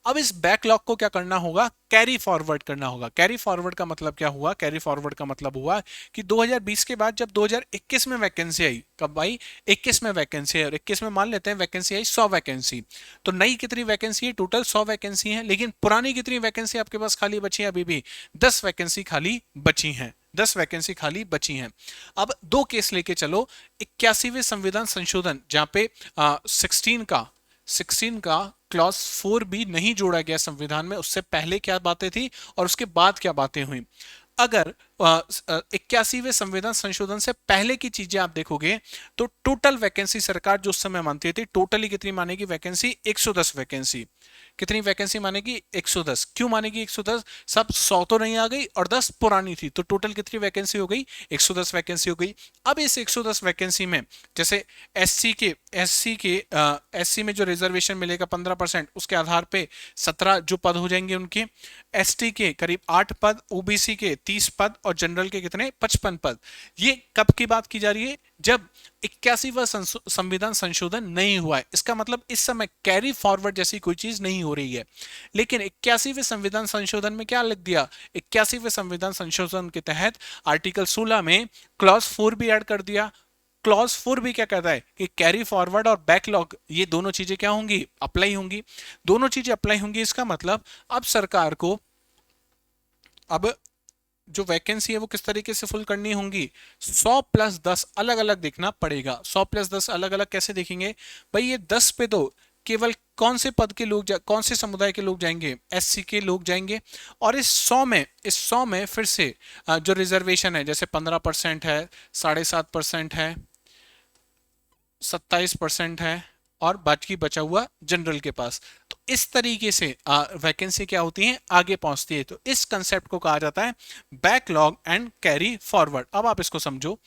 अब इस बैकलॉग को क्या करना होगा? कैरी फॉरवर्ड करना होगा। कैरी फॉरवर्ड का मतलब क्या हुआ? कैरी फॉरवर्ड का मतलब हुआ कि 2020 के बाद जब 2021 में वैकेंसी आई, कब आई? 21 में वैकेंसी आई, और 21 में मान लेते हैं वैकेंसी आई 100 वैकेंसी। तो नई कितनी वैकेंसी है? टोटल 100 वैकेंसी है। लेकिन पुरानी कितनी वैकेंसी आपके पास खाली बची है? अभी भी 10 वैकेंसी खाली बची हैं। 10 वैकेंसी खाली बची हैं। अब दो केस लेके चलो। 81वें संविधान संशोधन, जहां पे 16 का क्लॉज 4 भी नहीं जोड़ा गया संविधान में, उससे पहले क्या बातें थी और उसके बाद क्या बातें हुई। अगर 81वें संविधान संशोधन से पहले की चीजें आप देखोगे तो टोटल वैकेंसी सरकार जो उस समय मानती थी, टोटली कितनी मानेगी वैकेंसी? 110 वैकेंसी। कितनी वैकेंसी मानेगी? 110। क्यों मानेगी 110? सब 100 तो नहीं आ गई और 10 पुरानी थी, तो टोटल कितनी वैकेंसी हो गई? 110 वैकेंसी हो गई। अब इस 110 वैकेंसी में जैसे एससी में जो रिजर्वेशन मिलेगा 15%, उसके आधार पे 17 जो पद हो जाएंगे उनके। एसटी के करीब 8 पद, ओबीसी के 30 पद, और जनरल के कितने? 55 पद। ये कब की बात की जा रही है? जब 81वां संविधान संशोधन नहीं हुआ है। इसका मतलब इस समय कैरी फॉरवर्ड जैसी कोई चीज नहीं हो रही है। लेकिन 81वें संविधान संशोधन में क्या लिख दिया? 81वें संविधान संशोधन के तहत आर्टिकल 16 में क्लॉज 4 भी ऐड कर दिया। क्लॉज 4 भी क्या कहता है कि कैरी फॉरवर्ड और बैकलॉग, ये दोनों चीजें क्या होंगी? अप्लाई होंगी। दोनों चीजें अप्लाई होंगी, इसका मतलब अब सरकार को अब जो वैकेंसी है वो किस तरीके से फुल करनी होंगी? 100 प्लस 10 अलग अलग देखना पड़ेगा। 100 प्लस 10 अलग अलग कैसे देखेंगे भाई? ये 10 पे तो केवल कौन से पद के लोग कौन से समुदाय के लोग जाएंगे? एससी के लोग जाएंगे। और इस 100 में फिर से जो रिजर्वेशन है, जैसे 15% है, 7.5% है, 27% है, और बाकी बचा हुआ जनरल के पास। तो इस तरीके से वैकेंसी क्या होती है? आगे पहुंचती है। तो इस कंसेप्ट को कहा जाता है बैकलॉग एंड कैरी फॉरवर्ड। अब आप इसको समझो,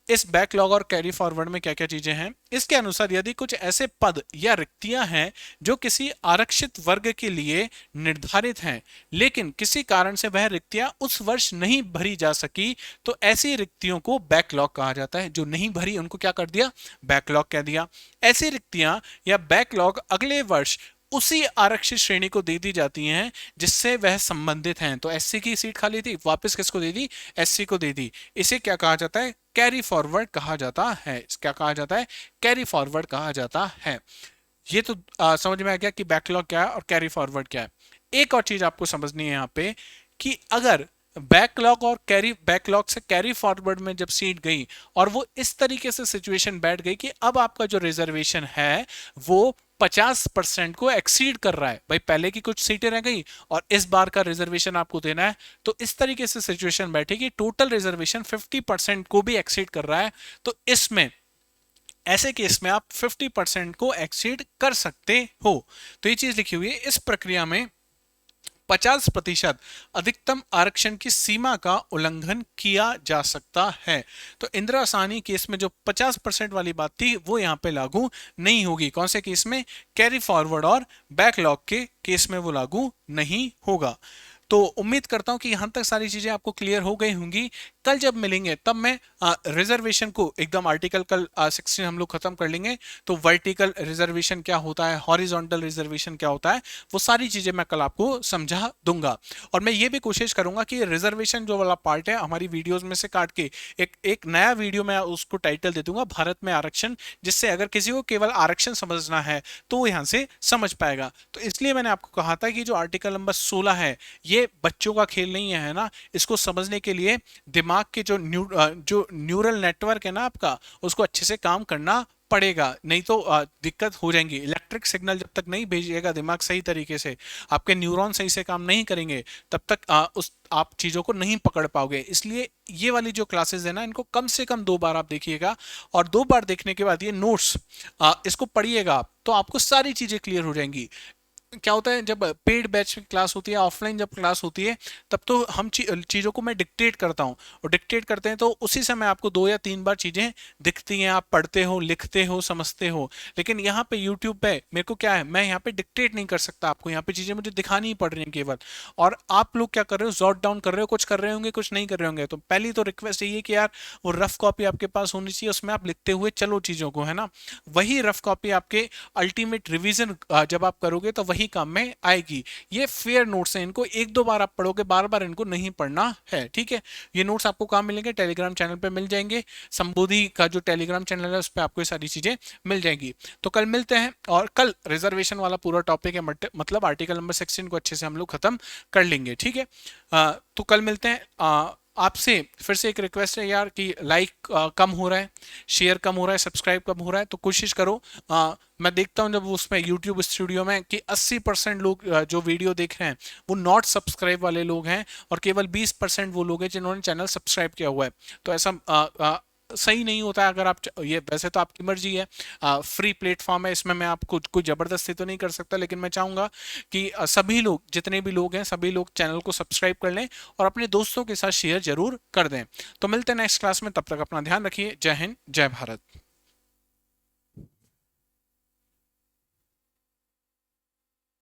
इस बैकलॉग और कैरी फॉरवर्ड में क्या क्या चीजें हैं। इसके अनुसार यदि कुछ ऐसे पद या रिक्तियां हैं जो किसी आरक्षित वर्ग के लिए निर्धारित हैं, लेकिन किसी कारण से वह रिक्तियां उस वर्ष नहीं भरी जा सकी, तो ऐसी रिक्तियों को बैकलॉग कहा जाता है। जो नहीं भरी उनको क्या कर दिया? बैकलॉग कह दिया। ऐसी रिक्तियां या बैकलॉग अगले वर्ष उसी आरक्षित श्रेणी को दे दी जाती हैं जिससे वह संबंधित हैं। तो एससी की सीट खाली थी, वापस किसको दे दी? एससी को दे दी। इसे क्या कहा जाता है? कैरी फॉरवर्ड कहा जाता है। क्या कहा जाता है? कैरी फॉरवर्ड कहा जाता है। ये तो समझ में आ गया कि बैकलॉग क्या है और कैरी फॉरवर्ड क्या है। एक और चीज आपको समझनी है यहाँ पे कि अगर बैकलॉग और कैरी बैकलॉग से कैरी फॉरवर्ड में जब सीट गई और वो इस तरीके से सिचुएशन बैठ गई कि अब आपका जो रिजर्वेशन है वो 50% को एक्सीड कर रहा है। भाई पहले की कुछ सीटें रह गई और इस बार का रिजर्वेशन आपको देना है, तो इस तरीके से सिचुएशन बैठी कि टोटल रिजर्वेशन 50% को भी एक्सीड कर रहा है। तो इसमें ऐसे केस में आप 50% को एक्सीड कर सकते हो। तो ये चीज लिखी हुई है, इस प्रक्रिया में 50% अधिकतम आरक्षण की सीमा का उल्लंघन किया जा सकता है। तो इंदिरा साहनी केस में जो 50% वाली बात थी वो यहां पे लागू नहीं होगी। कौन से केस में? कैरी फॉरवर्ड और बैकलॉग के केस में वो लागू नहीं होगा। तो उम्मीद करता हूं कि यहां तक सारी चीजें आपको क्लियर हो गई होंगी। कल जब मिलेंगे तब मैं रिजर्वेशन को एकदम आर्टिकल कल 16 हम लोग खत्म कर लेंगे। तो वर्टिकल रिजर्वेशन क्या होता है, हॉरिजॉन्टल रिजर्वेशन क्या होता है, वो सारी चीजें मैं कल आपको समझा दूंगा। और मैं ये भी कोशिश करूंगा कि रिजर्वेशन जो वाला पार्ट है हमारी वीडियोस में से काट के एक नया वीडियो में उसको टाइटल दे दूंगा, भारत में आरक्षण, जिससे अगर किसी को केवल आरक्षण समझना है तो वो यहां से समझ पाएगा। तो इसलिए मैंने आपको कहा था कि जो आर्टिकल नंबर 16 है ये बच्चों का खेल नहीं है ना। इसको समझने के लिए दिमाग के जो न्यूरल नेटवर्क है ना आपका, उसको अच्छे से काम करना पड़ेगा, नहीं तो दिक्कत हो जाएंगी। इलेक्ट्रिक सिग्नल जब तक नहीं भेजिएगा दिमाग सही तरीके से, आपके न्यूरॉन सही से काम नहीं करेंगे, तब तक उस आप चीजों को नहीं पकड़ पाओगे। इसलिए ये वाली जो क्लासेस है ना, इनको कम से कम 2 बार आप देखिएगा, और 2 बार देखने के बाद ये नोट्स इसको पढ़िएगा आप, तो आपको सारी चीजें क्लियर हो जाएंगी। क्या होता है जब पेड बैच में क्लास होती है, ऑफलाइन जब क्लास होती है, तब तो हम चीज़ों को मैं डिक्टेट करता हूँ, और डिक्टेट करते हैं तो उसी समय आपको 2 या 3 बार चीज़ें दिखती हैं, आप पढ़ते हो, लिखते हो, समझते हो। लेकिन यहाँ पे यूट्यूब पे मेरे को क्या है, मैं यहाँ पे डिक्टेट नहीं कर सकता आपको, यहाँ पे चीज़ें मुझे दिखानी ही पड़ रही हैं केवल। और आप लोग क्या कर रहे हो, जॉट डाउन कर रहे हो, कुछ कर रहे होंगे, कुछ नहीं कर रहे होंगे। तो पहली तो रिक्वेस्ट यही है कि यार वो रफ कॉपी आपके पास होनी चाहिए, उसमें आप लिखते हुए चलो चीज़ों को, है ना। वही रफ कॉपी आपके अल्टीमेट रिवीजन जब आप करोगे तो वही काम में आएगी। ये फेयर नोट्स हैं, इनको 1-2 बार आप पढ़ोगे, बार बार इनको नहीं पढ़ना है, ठीक है। ये नोट्स आपको कहाँ मिलेंगे? टेलीग्राम चैनल पे मिल जाएंगे। संबोधि का जो टेलीग्राम चैनल है उस पर आपको ये सारी चीजें मिल जाएंगी। तो कल मिलते हैं, और कल रिजर्वेशन वाला पूरा टॉपिक है, मतलब आर्टिकल नंबर 16 को अच्छे से हम लोग खत्म कर लेंगे, ठीक है। तो कल मिलते हैं। आपसे फिर से एक रिक्वेस्ट है यार कि लाइक कम हो रहा है, शेयर कम हो रहा है, सब्सक्राइब कम हो रहा है, तो कोशिश करो। मैं देखता हूँ जब उसमें यूट्यूब स्टूडियो में कि 80% लोग जो वीडियो देख रहे हैं वो नॉट सब्सक्राइब वाले लोग हैं, और केवल 20% वो लोग हैं जिन्होंने चैनल सब्सक्राइब किया हुआ है। तो ऐसा सही नहीं होता है। अगर आप ये, वैसे तो आपकी मर्जी है, फ्री प्लेटफॉर्म है, इसमें मैं आपको कोई जबरदस्ती तो नहीं कर सकता, लेकिन मैं चाहूंगा कि सभी लोग, जितने भी लोग हैं, सभी लोग चैनल को सब्सक्राइब कर लें और अपने दोस्तों के साथ शेयर जरूर कर दें। तो मिलते हैं नेक्स्ट क्लास में, तब तक अपना ध्यान रखिए। जय हिंद, जय भारत।